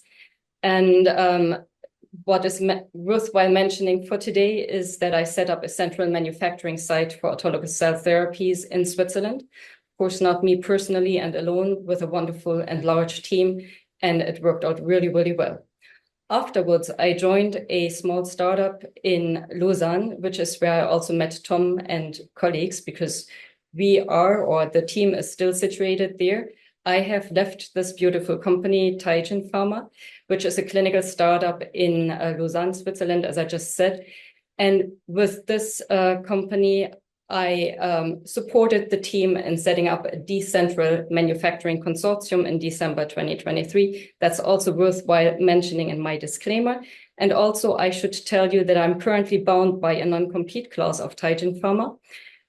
And what is worthwhile mentioning for today is that I set up a central manufacturing site for autologous cell therapies in Switzerland. Of course, not me personally and alone, with a wonderful and large team, and it worked out really, really well. afterwards, I joined a small startup in Lausanne, which is where I also met Tom and colleagues, because we are, or the team is still situated there. I have left this beautiful company, Tigen Pharma, which is a clinical startup in Lausanne, Switzerland, as I just said. And with this company, I supported the team in setting up a decentral manufacturing consortium in December 2023. That's also worthwhile mentioning in my disclaimer. And also, I should tell you that I'm currently bound by a non-compete clause of Tigen Pharma.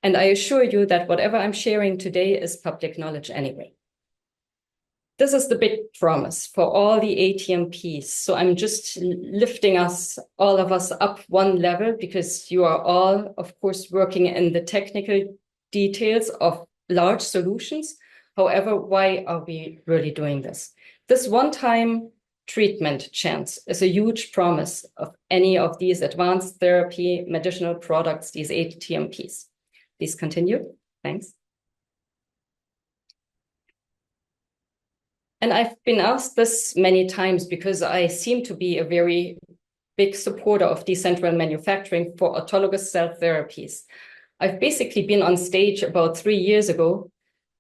And I assure you that whatever I'm sharing today is public knowledge anyway. This is the big promise for all the ATMPs. So I'm just lifting us, all of us, up one level, because you are all, of course, working in the technical details of large solutions. However, why are we really doing this? This one-time treatment chance is a huge promise of any of these advanced therapy medicinal products, these ATMPs. Please continue. Thanks. And I've been asked this many times because I seem to be a very big supporter of decentral manufacturing for autologous cell therapies. I've basically been on stage about 3 years ago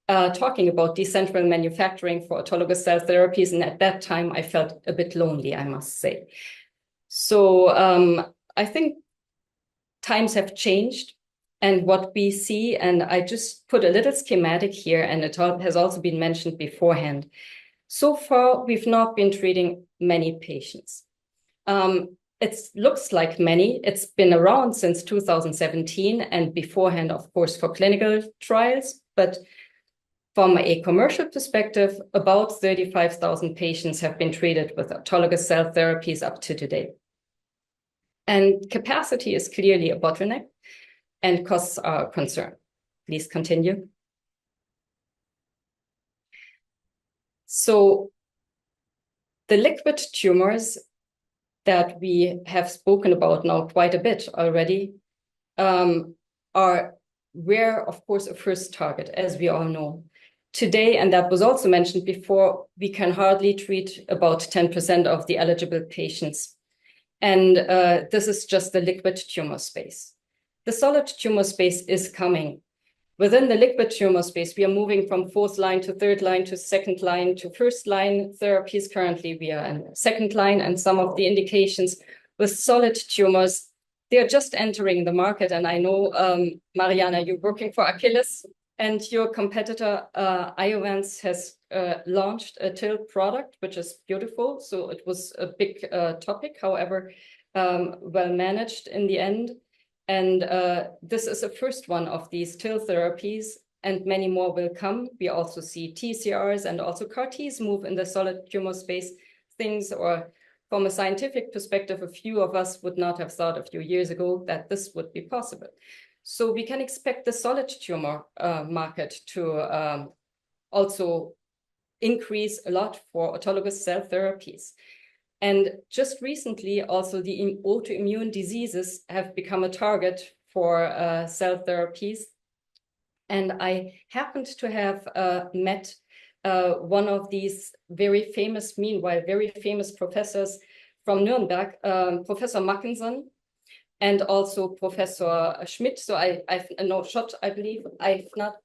talking about decentral manufacturing for autologous cell therapies. And at that time, I felt a bit lonely, I must say. So I think times have changed. And what we see, and I just put a little schematic here, and it has also been mentioned beforehand. So far, we've not been treating many patients. It looks like many. It's been around since 2017 and beforehand, of course, for clinical trials. But from a commercial perspective, about 35,000 patients have been treated with autologous cell therapies up to today. And capacity is clearly a bottleneck, and costs are a concern. Please continue. So the liquid tumors that we have spoken about now quite a bit already are rare, of course, a first target, as we all know. Today, and that was also mentioned before, we can hardly treat about 10% of the eligible patients. And this is just the liquid tumor space. The solid tumor space is coming. Within the liquid tumor space, we are moving from 4th line to 3rd line to 2nd line to 1st line therapies. Currently, we are in 2nd line, and some of the indications with solid tumors, they are just entering the market. And I know, Mariana, you're working for Achilles, and your competitor, Iovance, has launched a TIL product, which is beautiful. So it was a big topic, however, well managed in the end. And this is the first one of these TIL therapies, and many more will come. We also see TCRs and also CAR-Ts move in the solid tumor space, things, or from a scientific perspective, a few of us would not have thought a few years ago that this would be possible. So we can expect the solid tumor market to also increase a lot for autologous cell therapies. And just recently, also the autoimmune diseases have become a target for cell therapies. And I happened to have met one of these very famous professors from Nuremberg, Professor Mackensen, and also Professor Schmidt. So I believe I've not,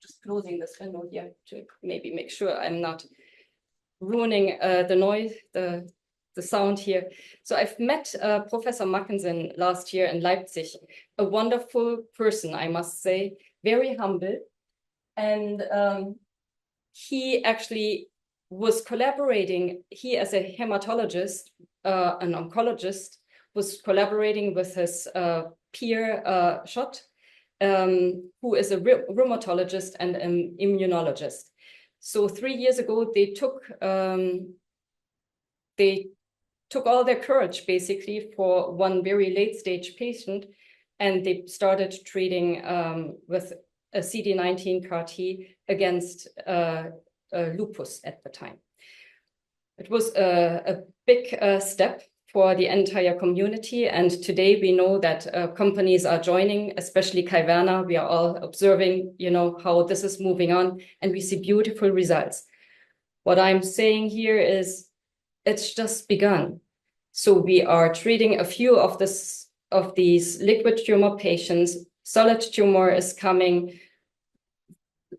just closing this window here to maybe make sure I'm not ruining the noise, the sound here. So I've met Professor Mackensen last year in Leipzig, a wonderful person, I must say, very humble. And he actually was collaborating, he as a hematologist, an oncologist, was collaborating with his peer Schott, who is a rheumatologist and an immunologist. So 3 years ago, they took all their courage, basically, for one very late-stage patient, and they started treating with a CD19 CAR-T against lupus at the time. It was a big step for the entire community, and today we know that companies are joining, especially Werner. We are all observing, how this is moving on, and we see beautiful results. What I'm saying here is, it's just begun. So we are treating a few of these liquid tumor patients. Solid tumor is coming.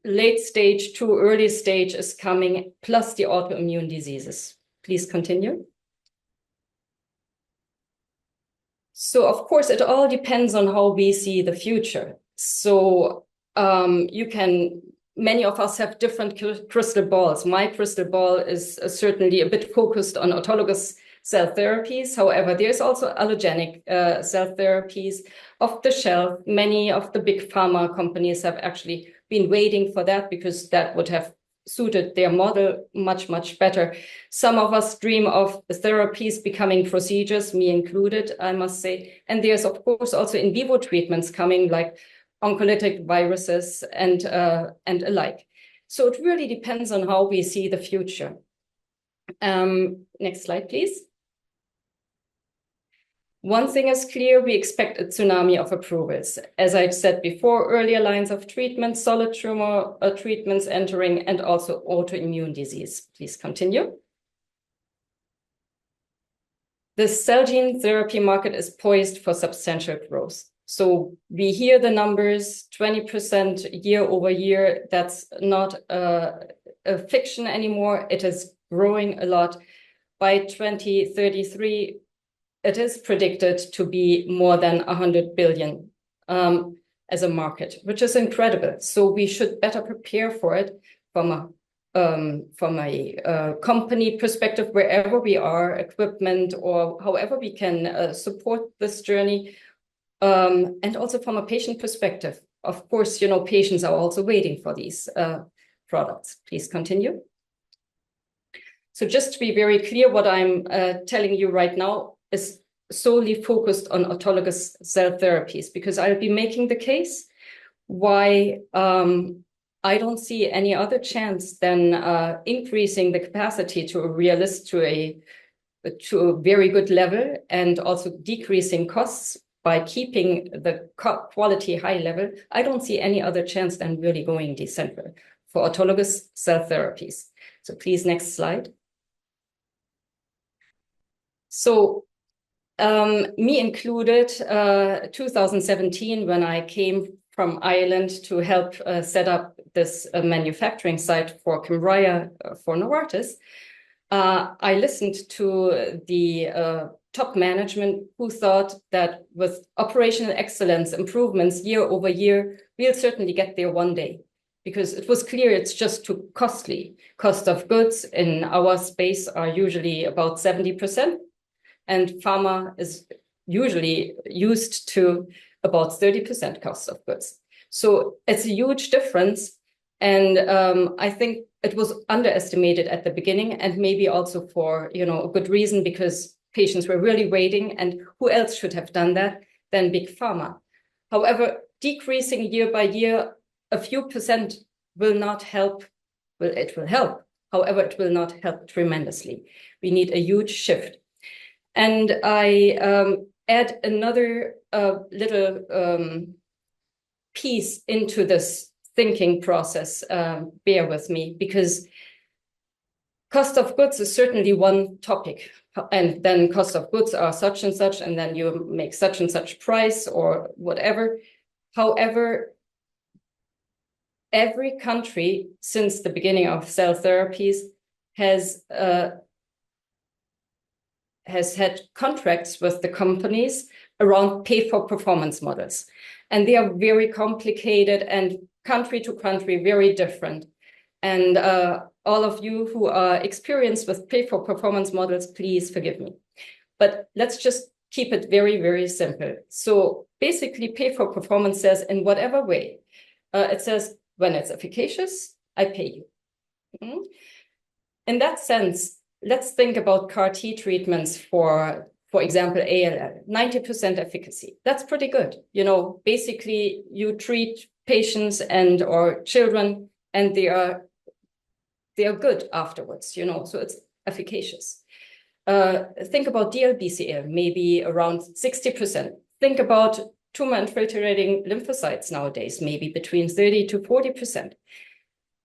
Late stage to early stage is coming, plus the autoimmune diseases. Please continue. So of course, it all depends on how we see the future. So many of us have different crystal balls. My crystal ball is certainly a bit focused on autologous cell therapies. However, there's also allogenic cell therapies off the shelf. Many of the big pharma companies have actually been waiting for that because that would have suited their model much, much better. Some of us dream of therapies becoming procedures, me included, I must say. And there's, of course, also in vivo treatments coming, like oncolytic viruses and alike. So it really depends on how we see the future. Next slide, please. One thing is clear, we expect a tsunami of approvals. As I said before, earlier lines of treatment, solid tumor treatments entering, and also autoimmune disease. Please continue. The cell gene therapy market is poised for substantial growth. So we hear the numbers, 20% year over year. That's not a fiction anymore. It is growing a lot. By 2033, it is predicted to be more than 100 billion as a market, which is incredible. So we should better prepare for it from a company perspective, wherever we are, equipment, or however we can support this journey. And also from a patient perspective. Of course, patients are also waiting for these products. Please continue. So just to be very clear, what I'm telling you right now is solely focused on autologous cell therapies, because I'll be making the case why I don't see any other chance than increasing the capacity to a very good level, and also decreasing costs by keeping the quality high level. I don't see any other chance than really going decentral for autologous cell therapies. So please, next slide. So me included, 2017, when I came from Ireland to help set up this manufacturing site for Kymriah for Novartis, I listened to the top management who thought that with operational excellence improvements year over year, we'll certainly get there one day, because it was clear it's just too costly. Cost of goods in our space are usually about 70%, and pharma is usually used to about 30% cost of goods. So it's a huge difference. And I think it was underestimated at the beginning, and maybe also for a good reason, because patients were really waiting, and who else should have done that than big pharma? However, decreasing year by year, a few percent will not help. Well, it will help. However, it will not help tremendously. We need a huge shift. And I add another little piece into this thinking process, bear with me, because cost of goods is certainly one topic. And then cost of goods are such and such, and then you make such and such price or whatever. However, every country since the beginning of cell therapies has had contracts with the companies around pay-for-performance models. And they are very complicated and country to country very different. And all of you who are experienced with pay-for-performance models, please forgive me. But let's just keep it very, very simple. So basically, pay-for-performance says in whatever way. It says, when it's efficacious, I pay you. Mm-hmm. In that sense, let's think about CAR T treatments for example, ALL, 90% efficacy. That's pretty good. Basically, you treat patients or children, and they are good afterwards, so it's efficacious. Think about DLBCL, maybe around 60%. Think about tumor-infiltrating lymphocytes nowadays, maybe between 30 to 40%.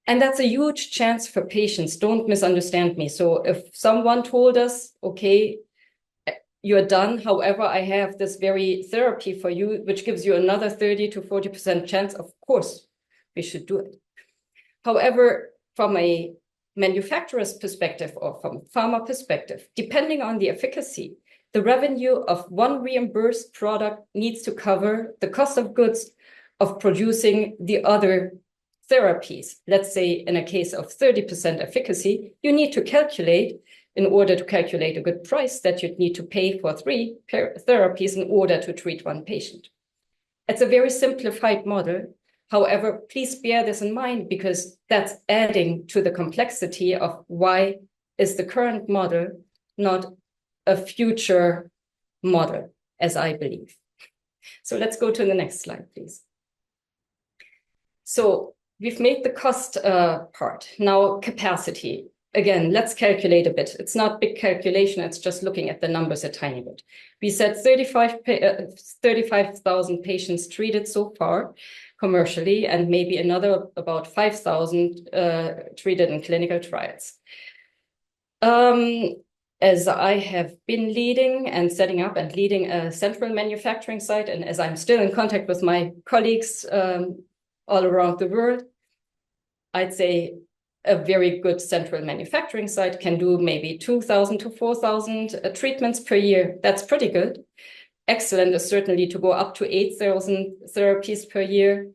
And that's a huge chance for patients. Don't misunderstand me. So if someone told us, okay, you're done. However, I have this very therapy for you, which gives you another 30 to 40% chance. Of course, we should do it. However, from a manufacturer's perspective or from pharma perspective, depending on the efficacy, the revenue of one reimbursed product needs to cover the cost of goods of producing the other therapies. Let's say in a case of 30% efficacy, you need to calculate, in order to calculate a good price, that you'd need to pay for 3 therapies in order to treat one patient. It's a very simplified model. However, please bear this in mind, because that's adding to the complexity of why is the current model not a future model, as I believe. So let's go to the next slide, please. So we've made the cost part. Now capacity. Again, let's calculate a bit. It's not big calculation. It's just looking at the numbers a tiny bit. We said 35,000 patients treated so far commercially, and maybe another about 5,000 treated in clinical trials. As I have been leading and setting up and leading a central manufacturing site, and as I'm still in contact with my colleagues all around the world, I'd say a very good central manufacturing site can do maybe 2,000 to 4,000 treatments per year. That's pretty good. Excellent is certainly to go up to 8,000 therapies per year.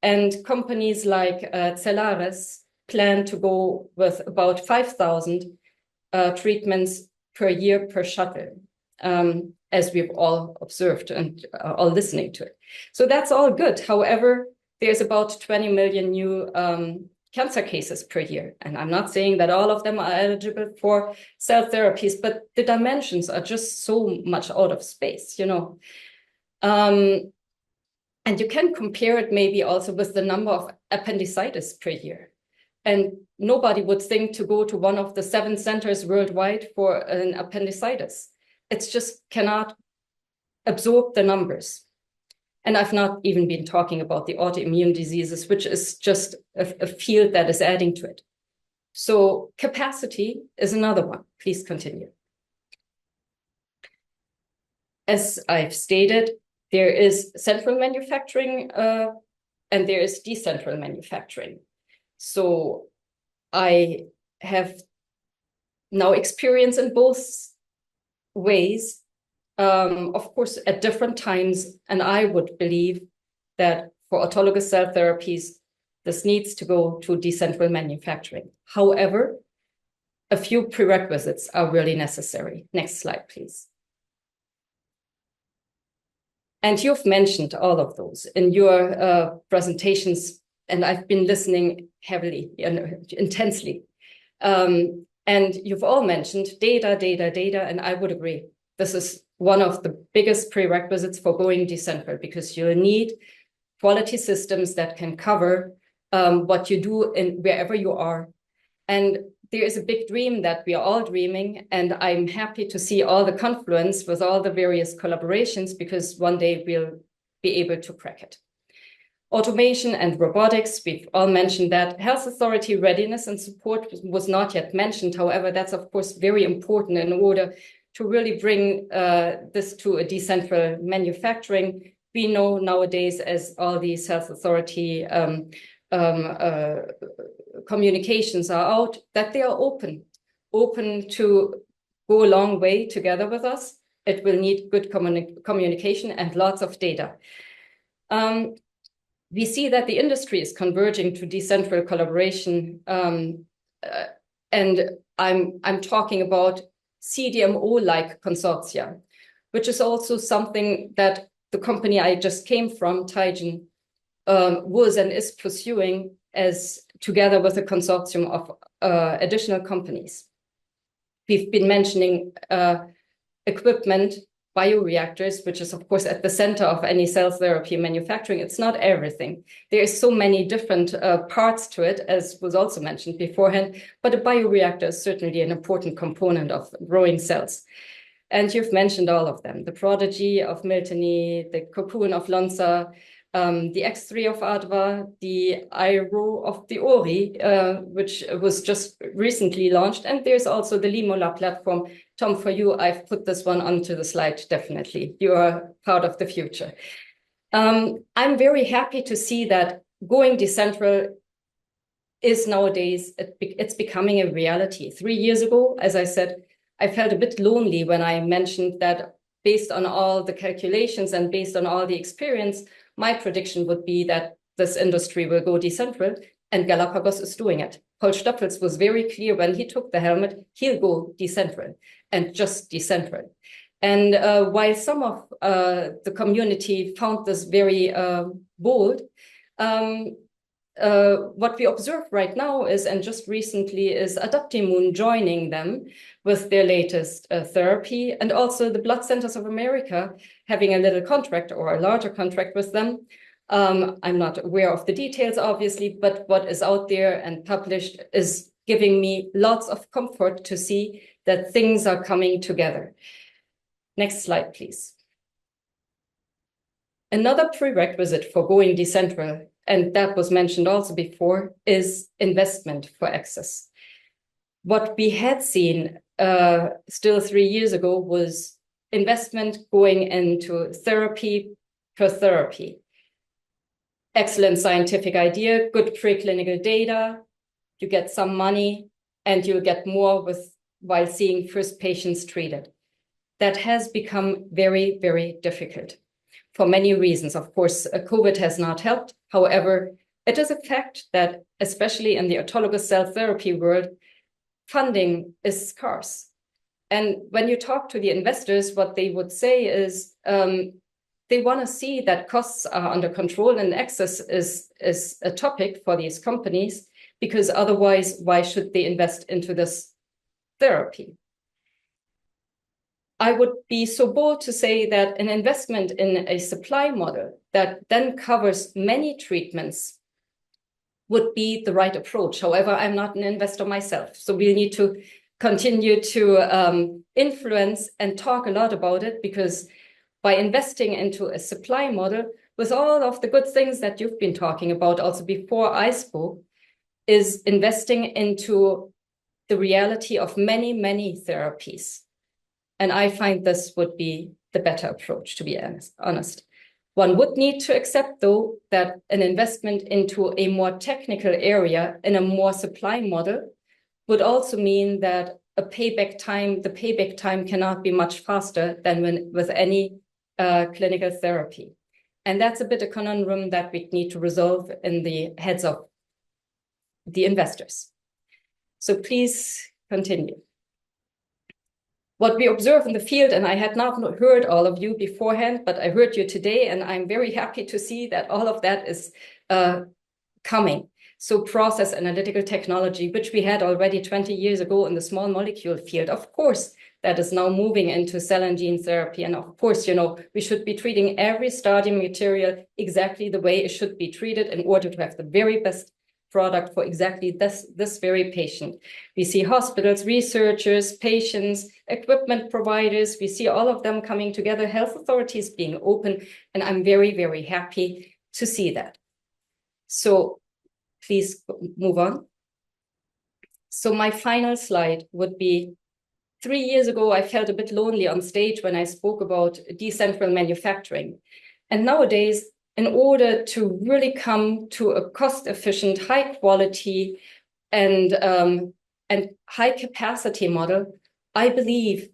And companies like Cellares plan to go with about 5,000 treatments per year per shuttle, as we've all observed and are all listening to it. So that's all good. However, there's about 20 million new cancer cases per year. And I'm not saying that all of them are eligible for cell therapies, but the dimensions are just so much out of space, you know. And you can compare it maybe also with the number of appendicitis per year. And nobody would think to go to one of the 7 centers worldwide for an appendicitis. It's just cannot absorb the numbers. And I've not even been talking about the autoimmune diseases, which is just a field that is adding to it. So capacity is another one. Please continue. As I've stated, there is central manufacturing and there is decentral manufacturing. So I have now experience in both ways. Of course, at different times, and I would believe that for autologous cell therapies, this needs to go to decentral manufacturing. However, a few prerequisites are really necessary. Next slide, please. And you've mentioned all of those in your presentations, and I've been listening heavily and intensely. And you've all mentioned data, and I would agree. This is one of the biggest prerequisites for going decentral, because you need quality systems that can cover what you do in wherever you are. And there is a big dream that we are all dreaming, and I'm happy to see all the confluence with all the various collaborations, because one day we'll be able to crack it. Automation and robotics, we've all mentioned that. Health authority readiness and support was not yet mentioned. However, that's of course very important in order to really bring this to a decentral manufacturing. We know nowadays, as all these health authority communications are out, that they are open to go a long way together with us. It will need good communication and lots of data. We see that the industry is converging to decentral collaboration, and I'm talking about CDMO-like consortia, which is also something that the company I just came from, Tigen, was and is pursuing as together with a consortium of additional companies. We've been mentioning equipment, bioreactors, which is of course at the center of any cell therapy manufacturing. It's not everything. There is so many different parts to it, as was also mentioned beforehand, but a bioreactor is certainly an important component of growing cells. And you've mentioned all of them, the prodigy of Miltony, the cocoon of Lonza, the X3 of ADVA, the IRO of the ORI, which was just recently launched. And there's also the Limula platform. Tom, for you, I've put this one onto the slide, definitely. You are part of the future. I'm very happy to see that going decentral is nowadays, it's becoming a reality. 3 years ago, as I said, I felt a bit lonely when I mentioned that based on all the calculations and based on all the experience, my prediction would be that this industry will go decentral, and Galapagos is doing it. Paul Stoffels was very clear when he took the helmet, he'll go decentral and just decentral. And while some of the community found this very bold, what we observe right now is, and just recently, is Adaptimmune joining them with their latest therapy, and also the Blood Centers of America having a little contract or a larger contract with them. I'm not aware of the details, obviously, but what is out there and published is giving me lots of comfort to see that things are coming together. Next slide, please. Another prerequisite for going decentral, and that was mentioned also before, is investment for access. What we had seen still 3 years ago was investment going into therapy per therapy. Excellent scientific idea, good preclinical data, you get some money, and you'll get more while seeing first patients treated. That has become very, very difficult for many reasons. Of course, COVID has not helped. However, it is a fact that, especially in the autologous cell therapy world, funding is scarce. And when you talk to the investors, what they would say is they want to see that costs are under control and access is a topic for these companies, because otherwise, why should they invest into this therapy? I would be so bold to say that an investment in a supply model that then covers many treatments would be the right approach. However, I'm not an investor myself, so we'll need to continue to influence and talk a lot about it, because by investing into a supply model with all of the good things that you've been talking about also before I spoke, is investing into the reality of many, many therapies. And I find this would be the better approach, to be honest. One would need to accept, though, that an investment into a more technical area in a more supply model would also mean that the payback time cannot be much faster than with any clinical therapy. And that's a bit of a conundrum that we need to resolve in the heads of the investors. So please continue. What we observe in the field, and I had not heard all of you beforehand, but I heard you today, and I'm very happy to see that all of that is coming. So process analytical technology, which we had already 20 years ago in the small molecule field, of course, that is now moving into cell and gene therapy. And of course, we should be treating every starting material exactly the way it should be treated in order to have the very best product for exactly this very patient. We see hospitals, researchers, patients, equipment providers. We see all of them coming together, health authorities being open, and I'm very, very happy to see that. So please move on. So my final slide would be, 3 years ago, I felt a bit lonely on stage when I spoke about decentral manufacturing. And nowadays, in order to really come to a cost-efficient, high-quality and high-capacity model, I believe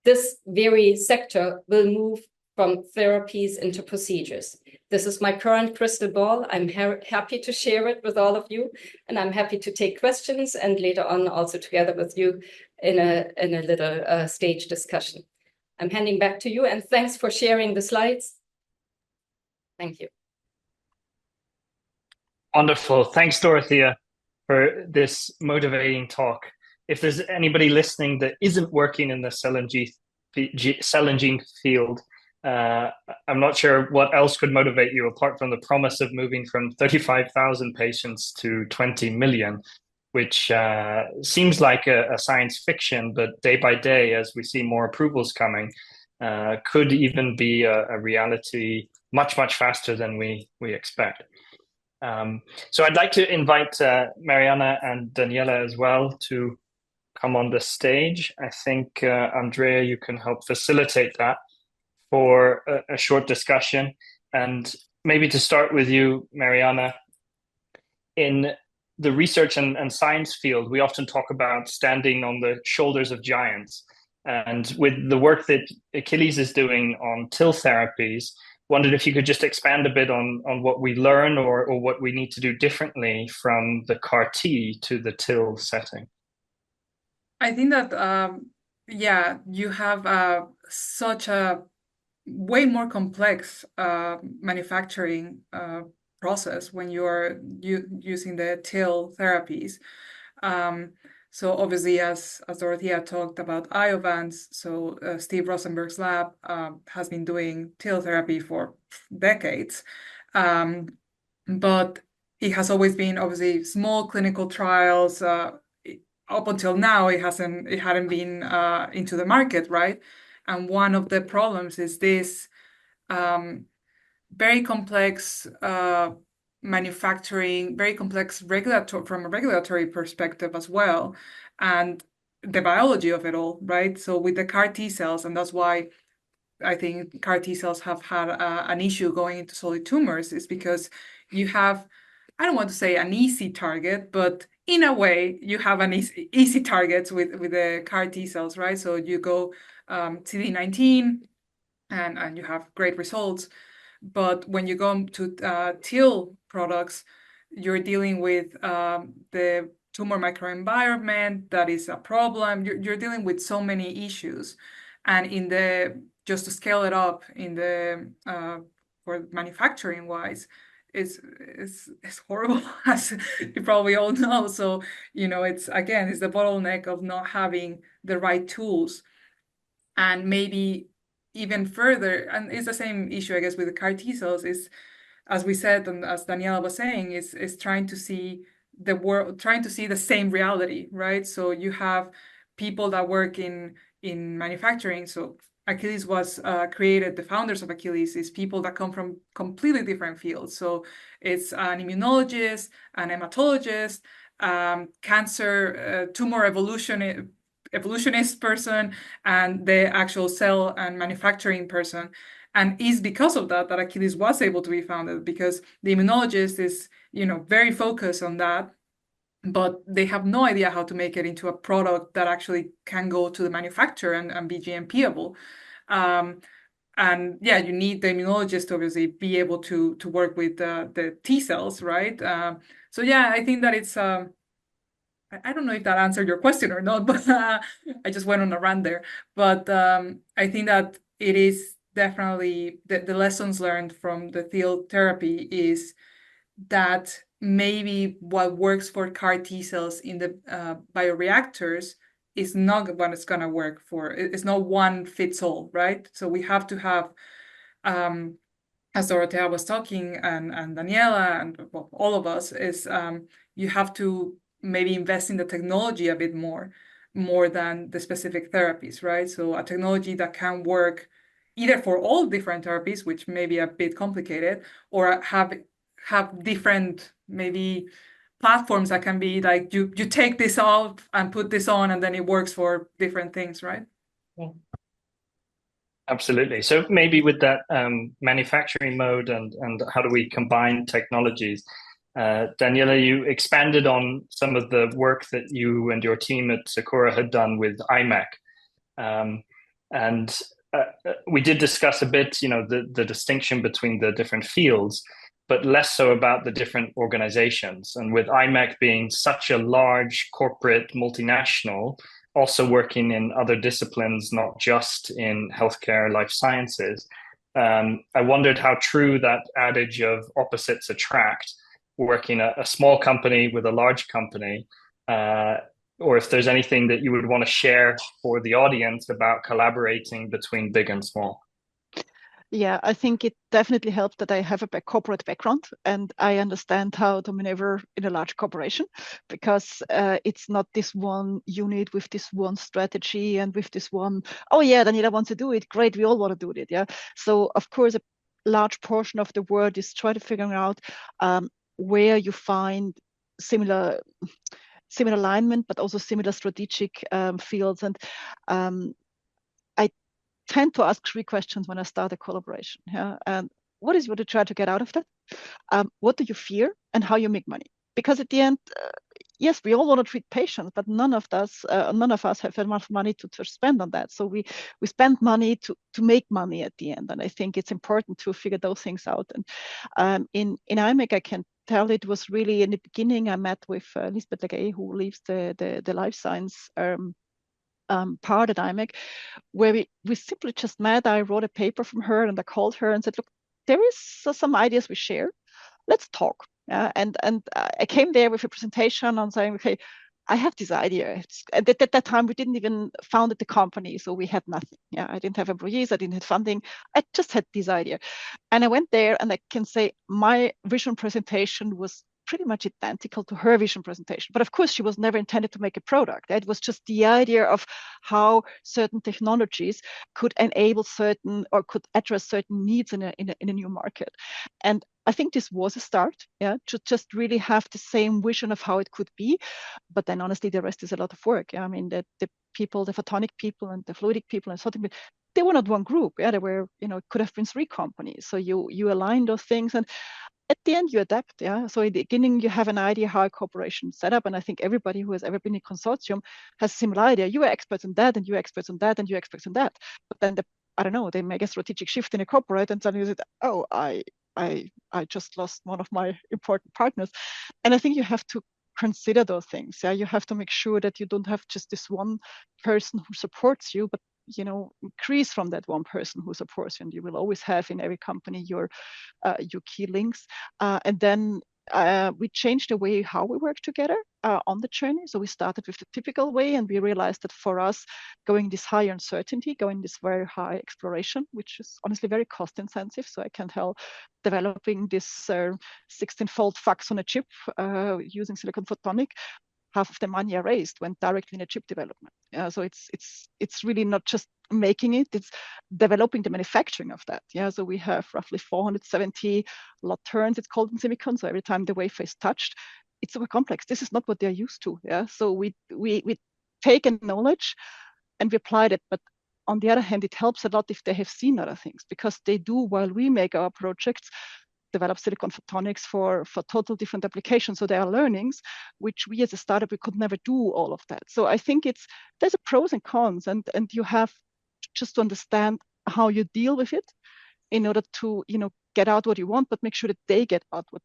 this very sector will move from therapies into procedures. This is my current crystal ball. I'm happy to share it with all of you, and I'm happy to take questions and later on also together with you in a little stage discussion. I'm handing back to you, and thanks for sharing the slides. Thank you. Wonderful. Thanks, Dorothea, for this motivating talk. If there's anybody listening that isn't working in the cell and gene field, I'm not sure what else could motivate you apart from the promise of moving from 35,000 patients to 20 million, which seems like a science fiction, but day by day, as we see more approvals coming, could even be a reality much faster than we expect. So I'd like to invite Mariana and Daniela as well to come on the stage. I think, Andrea, you can help facilitate that for a short discussion. And maybe to start with you, Mariana, in the research and science field, we often talk about standing on the shoulders of giants. And with the work that Achilles is doing on TIL therapies, wondered if you could just expand a bit on what we learn or what we need to do differently from the CAR T to the TIL setting. I think that, yeah, you have such a way more complex manufacturing process when you are using the TIL therapies. So obviously, as Dorothea talked about Iovance, so Steve Rosenberg's lab has been doing TIL therapy for decades. But it has always been obviously small clinical trials. Up until now, it hadn't been into the market, right? And one of the problems is this very complex manufacturing, very complex from a regulatory perspective as well, and the biology of it all, right? So with the CAR T cells, and that's why I think CAR T cells have had an issue going into solid tumors, is because you have, I don't want to say an easy target, but in a way you have an easy targets with the CAR T cells, right? So you go CD19 and you have great results. But when you go to TIL products, you're dealing with the tumor microenvironment that is a problem. You're dealing with so many issues, and just to scale it up for manufacturing wise, it's horrible, as you probably all know. So it's the bottleneck of not having the right tools, and maybe even further, and it's the same issue, I guess, with the CAR T cells, is, as we said, and as Daniela was saying, is trying to see the world, trying to see the same reality, right? So you have people that work in manufacturing. So Achilles was created, the founders of Achilles is people that come from completely different fields. So it's an immunologist, an hematologist, cancer, tumor evolutionist person, and the actual cell and manufacturing person. And it's because of that Achilles was able to be founded, because the immunologist is, very focused on that, but they have no idea how to make it into a product that actually can go to the manufacturer and be GMP-able. And yeah, you need the immunologist to obviously be able to work with the T cells, right? So yeah, I think that it's I don't know if that answered your question or not, but I just went on a rant there. But I think that it is definitely the lessons learned from the TIL therapy is that maybe what works for CAR T cells in the bioreactors is not what it's going to work for. It's not one fits all, right? So we have to have, as Dorothea was talking, and Daniela, and all of us, is you have to maybe invest in the technology a bit more than the specific therapies, right? So a technology that can work either for all different therapies, which may be a bit complicated, or have different maybe platforms that can be like you take this off and put this on, and then it works for different things, right? Yeah. Absolutely. So maybe with that manufacturing mode and how do we combine technologies, Daniela, you expanded on some of the work that you and your team at Sarcura had done with IMEC. And we did discuss a bit, the distinction between the different fields, but less so about the different organizations. And with IMEC being such a large corporate multinational, also working in other disciplines, not just in healthcare, life sciences, I wondered how true that adage of opposites attract, working a small company with a large company, or if there's anything that you would want to share for the audience about collaborating between big and small. Yeah, I think it definitely helped that I have a corporate background and I understand how to maneuver in a large corporation, because it's not this one unit with this one strategy and with this one, oh yeah, Daniela wants to do it, great, we all want to do it, yeah. So of course, large portion of the work is try to figure out where you find similar alignment, but also similar strategic fields. And I tend to ask 3 questions when I start a collaboration. Yeah, and what is what you try to get out of that? What do you fear, and how you make money? Because at the end, yes, we all want to treat patients, but none of us have enough money to spend on that. So we spend money to make money at the end, and I think it's important to figure those things out. And in IMEC, I can tell it was really in the beginning. I met with Lisbeth Legay, who leads the life science part at IMEC, where we simply just met. I wrote a paper from her, and I called her and said, "Look, there is some ideas we share. Let's talk." And I came there with a presentation on saying, "Okay, I have this idea." And at that time, we didn't even founded the company, so we had nothing. Yeah, I didn't have employees, I didn't have funding. I just had this idea, and I went there, and I can say my vision presentation was pretty much identical to her vision presentation. But of course, she was never intended to make a product. It was just the idea of how certain technologies could enable certain or could address certain needs in a new market. And I think this was a start, yeah, to just really have the same vision of how it could be. But then honestly, the rest is a lot of work. Yeah? I mean, the people, the photonic people and the fluidic people and something, they were not one group. Yeah, they were, it could have been 3 companies. So you align those things, and at the end you adapt. Yeah. So in the beginning you have an idea how a corporation is set up, and I think everybody who has ever been in consortium has a similar idea. You are experts in that, and you're experts on that, and you're experts on that. But then they make a strategic shift in a corporate, and suddenly you say, "Oh, I just lost one of my important partners." And I think you have to consider those things. Yeah, you have to make sure that you don't have just this one person who supports you, but increase from that one person who supports you. And you will always have in every company your key links. And then we changed the way how we work together on the journey. So we started with the typical way, and we realized that for us, going this high uncertainty, going this very high exploration, which is honestly very cost intensive. So I can tell developing this 16-fold fax on a chip using silicon photonic, half of the money I raised went directly in a chip development. So it's really not just making it, it's developing the manufacturing of that. Yeah, so we have roughly 470 lot turns, it's called in silicon. So every time the wafer is touched, it's super complex. This is not what they're used to. Yeah, so we take a knowledge and we applied it, but on the other hand, it helps a lot if they have seen other things, because they do, while we make our projects, develop silicon photonics for total different applications. So there are learnings which we as a startup, we could never do all of that. So I think there's a pros and cons, and you have just to understand how you deal with it in order to get out what you want, but make sure that they get out what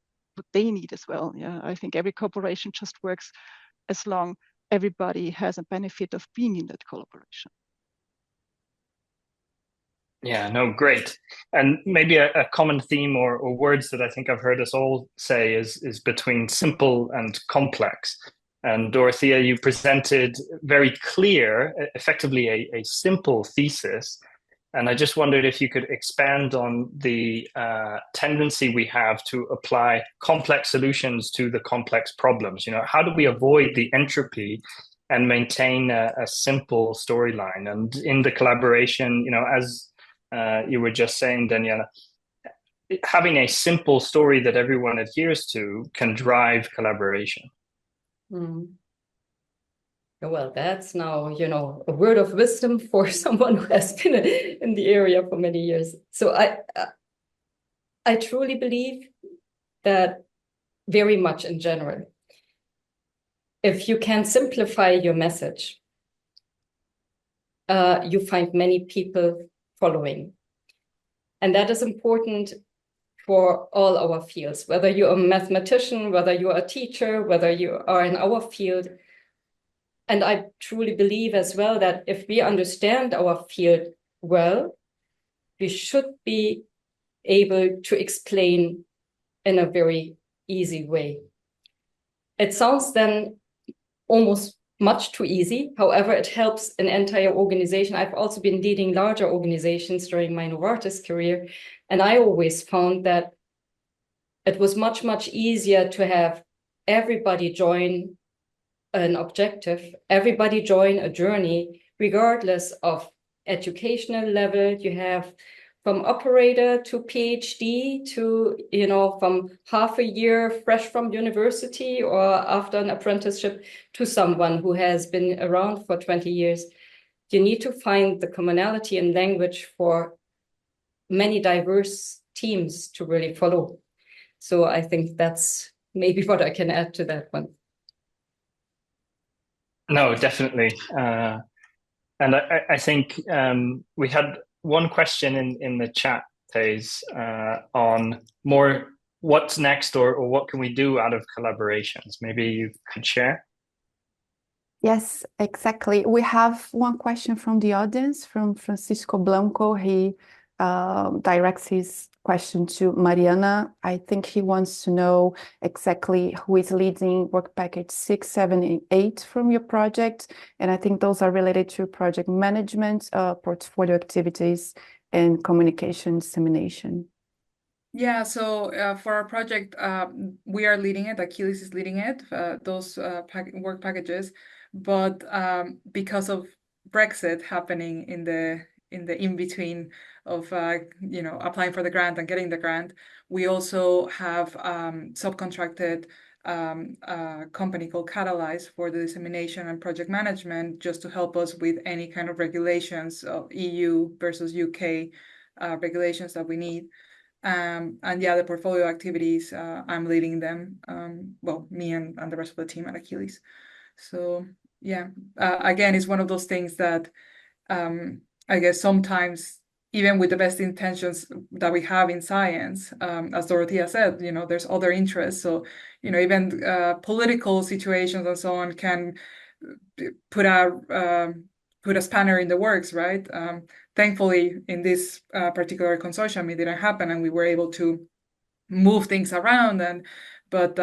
they need as well. Yeah, I think every corporation just works as long everybody has a benefit of being in that collaboration. Yeah, no, great. And maybe a common theme or words that I think I've heard us all say is between simple and complex. And Dorothea, you presented very clear, effectively a simple thesis. And I just wondered if you could expand on the tendency we have to apply complex solutions to the complex problems. How do we avoid the entropy and maintain a simple storyline? And in the collaboration, as you were just saying, Daniela, having a simple story that everyone adheres to can drive collaboration. Well, that's now, a word of wisdom for someone who has been in the area for many years. So I truly believe that very much in general, if you can simplify your message, you find many people following. And that is important for all our fields, whether you're a mathematician, whether you're a teacher, whether you are in our field. And I truly believe as well that if we understand our field well, we should be able to explain in a very easy way. It sounds then almost much too easy. However, it helps an entire organization. I've also been leading larger organizations during my Novartis career, and I always found that it was much, much easier to have everybody join an objective, everybody join a journey, regardless of educational level you have, from operator to PhD to, from half a year fresh from university or after an apprenticeship to someone who has been around for 20 years. You need to find the commonality in language for many diverse teams to really follow. So I think that's maybe what I can add to that one. No, definitely. And I think we had one question in the chat, Thais, on more what's next or what can we do out of collaborations? Maybe you could share. Yes, exactly. We have one question from the audience, from Francisco Blanco. He directs his question to Mariana. I think he wants to know exactly who is leading work package 6, 7, and 8 from your project. And I think those are related to project management, portfolio activities, and communication dissemination. Yeah, so for our project, we are leading it. Achilles is leading it, those work packages. But because of Brexit happening in the in-between of applying for the grant and getting the grant, we also have subcontracted a company called Catalyze for the dissemination and project management, just to help us with any kind of regulations of EU versus UK regulations that we need. And yeah, the portfolio activities, I'm leading them. Well, me and the rest of the team at Achilles. So yeah, again, it's one of those things that I guess sometimes, even with the best intentions that we have in science, as Dorothea said, there's other interests. So, even political situations and so on can put a spanner in the works, right? Thankfully, in this particular consortium, it didn't happen, and we were able to move things around. But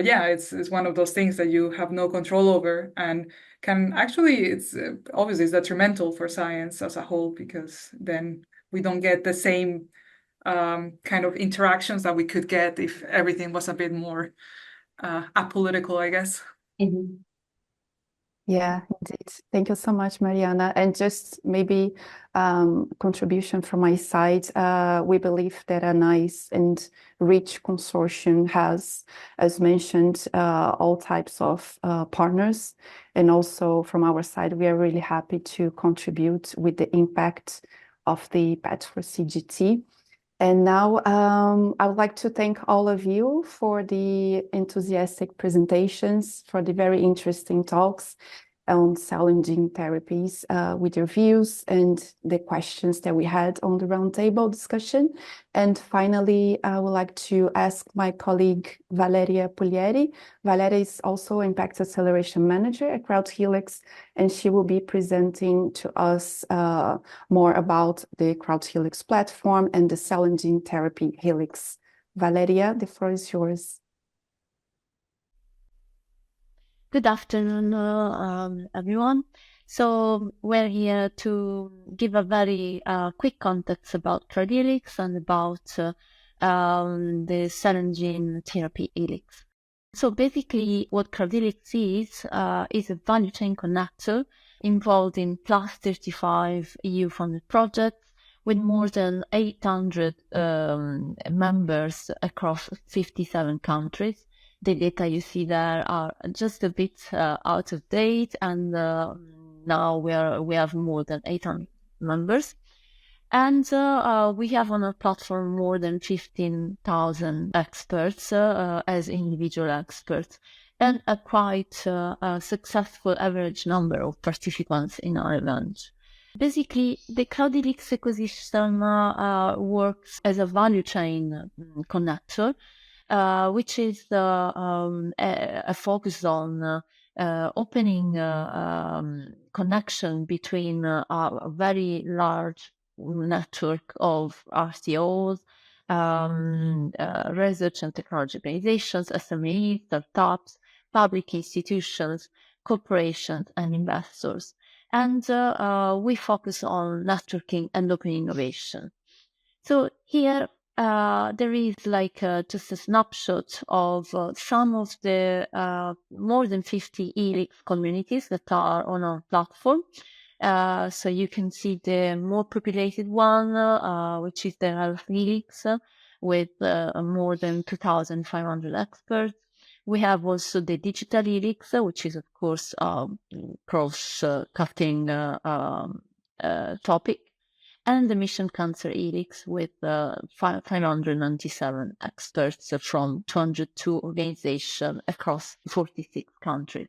yeah, it's one of those things that you have no control over, and can actually, it's obviously it's detrimental for science as a whole, because then we don't get the same kind of interactions that we could get if everything was a bit more apolitical, I guess. Mm-hmm. Yeah, indeed. Thank you so much, Mariana. And just maybe contribution from my side. We believe that a nice and rich consortium has, as mentioned, all types of partners. And also from our side, we are really happy to contribute with the impact of the Patch for CGT. And now I would like to thank all of you for the enthusiastic presentations, for the very interesting talks on cell and gene therapies, with your views and the questions that we had on the roundtable discussion. And finally, I would like to ask my colleague Valeria Puglieri. Valeria is also Impact Acceleration Manager at CrowdHelix, and she will be presenting to us more about the CrowdHelix platform and the cell and gene therapy Helix. Valeria, the floor is yours. Good afternoon, everyone. So we're here to give a very quick context about CrowdHelix and about the cell and gene therapy Helix. So basically what CrowdHelix is a value chain connector involved in plus 35 EU-funded projects with more than 800 members across 57 countries. The data you see there are just a bit out of date, and now we have more than 800 members. And we have on our platform more than 15,000 experts as individual experts, and a quite successful average number of participants in our event. Basically, the CrowdHelix ecosystem works as a value chain connector, which is a focus on opening connection between a very large network of RCOs, research and technology organizations, SMEs, startups, public institutions, corporations, and investors. And we focus on networking and open innovation. So here, there is just a snapshot of some of the more than 50 Helix communities that are on our platform. So you can see the more populated one, which is the health helix, with more than 2,500 experts. We have also the digital helix, which is, of course, cross-cutting topic, and the mission cancer helix with 597 experts from 202 organizations across 46 countries.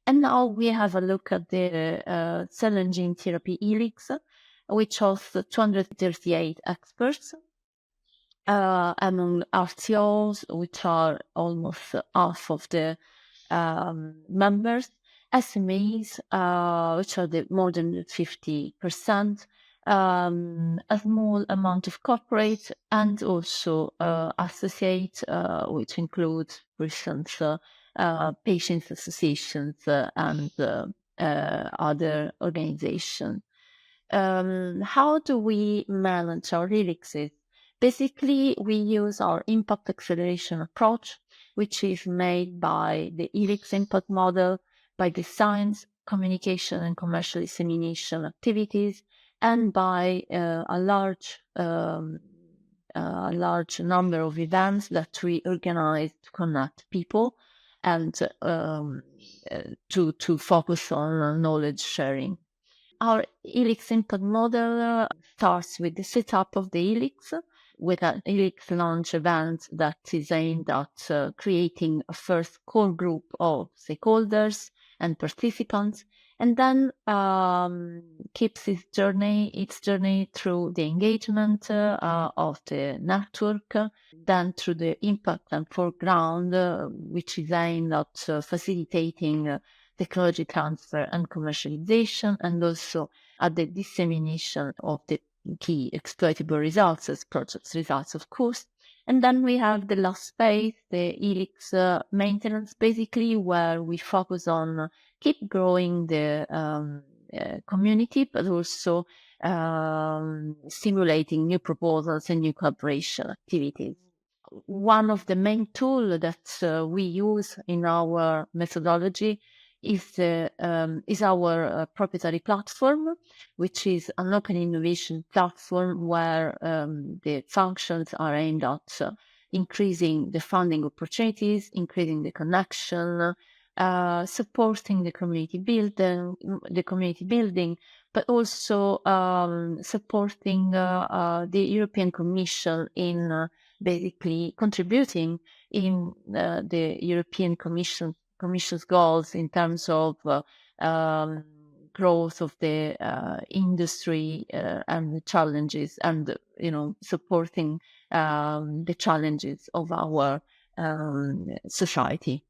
And now we have a look at the cell and gene therapy helix, which hosts 238 experts among RTOs, which are almost half of the members, SMEs, which are more than 50%, a small amount of corporate, and also associate, which includes, for instance, patients associations and other organizations. How do we manage our helixes? Basically, we use our impact acceleration approach, which is made by the helix impact model, by the science, communication, and commercial dissemination activities, and by a large number of events that we organize to connect people and to focus on knowledge sharing. Our helix impact model starts with the setup of the helix, with an helix launch event that is aimed at creating a first core group of stakeholders and participants, and then keeps its journey through the engagement of the network, then through the impact and foreground, which is aimed at facilitating technology transfer and commercialization, and also at the dissemination of the key exploitable results as project results, of course. And then we have the last phase, the helix maintenance, basically, where we focus on keep growing the community, but also stimulating new proposals and new collaboration activities. One of the main tools that we use in our methodology is our proprietary platform, which is an open innovation platform where the functions are aimed at increasing the funding opportunities, increasing the connection, supporting the community building, but also supporting the European Commission in basically contributing in the European Commission's goals in terms of growth of the industry and the challenges, and supporting the challenges of our society.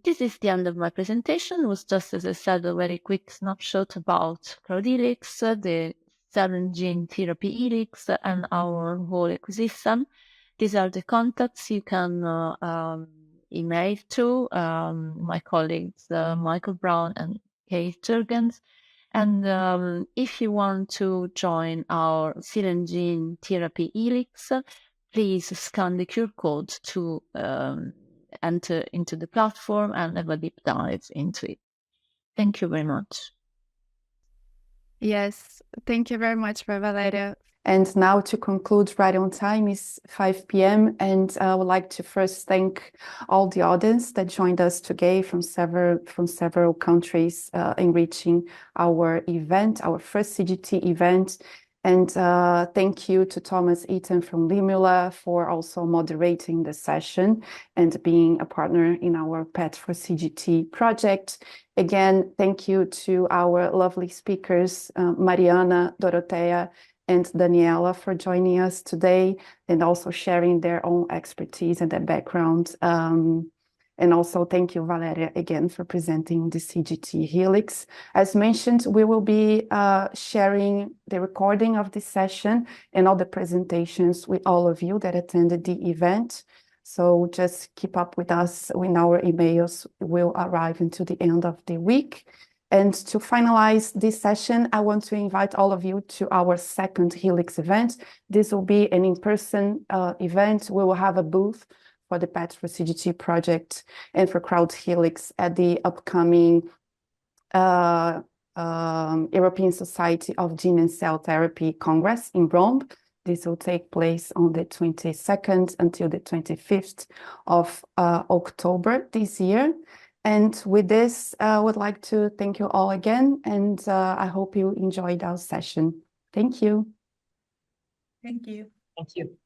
This is the end of my presentation. It was just, as I said, a very quick snapshot about Crowd Helix, the cell and gene therapy helix, and our whole ecosystem. These are the contacts you can email to my colleagues Michael Brown and Kate Jurgens. And if you want to join our cell and gene therapy helix, please scan the QR code to enter into the platform and have a deep dive into it. Thank you very much. Yes, thank you very much, Valeria. And now to conclude right on time is 5 p.m. And I would like to first thank all the audience that joined us today from several countries enriching our event, our first CGT event. And thank you to Thomas Eaton from Limula for also moderating the session and being a partner in our Pet for CGT project. Again, thank you to our lovely speakers, Mariana, Dorothea, and Daniela, for joining us today and also sharing their own expertise and their background. And also thank you, Valeria, again for presenting the CGT Helix. As mentioned, we will be sharing the recording of this session and all the presentations with all of you that attended the event. So just keep up with us when our emails will arrive until the end of the week. And to finalize this session, I want to invite all of you to our second Helix event. This will be an in-person event. We will have a booth for the Pet for CGT project and for Crowd Helix at the upcoming European Society of Gene and Cell Therapy Congress in Rome. This will take place on the 22nd until the 25th of October this year. And with this, I would like to thank you all again, and I hope you enjoyed our session. Thank you. Thank you. Thank you.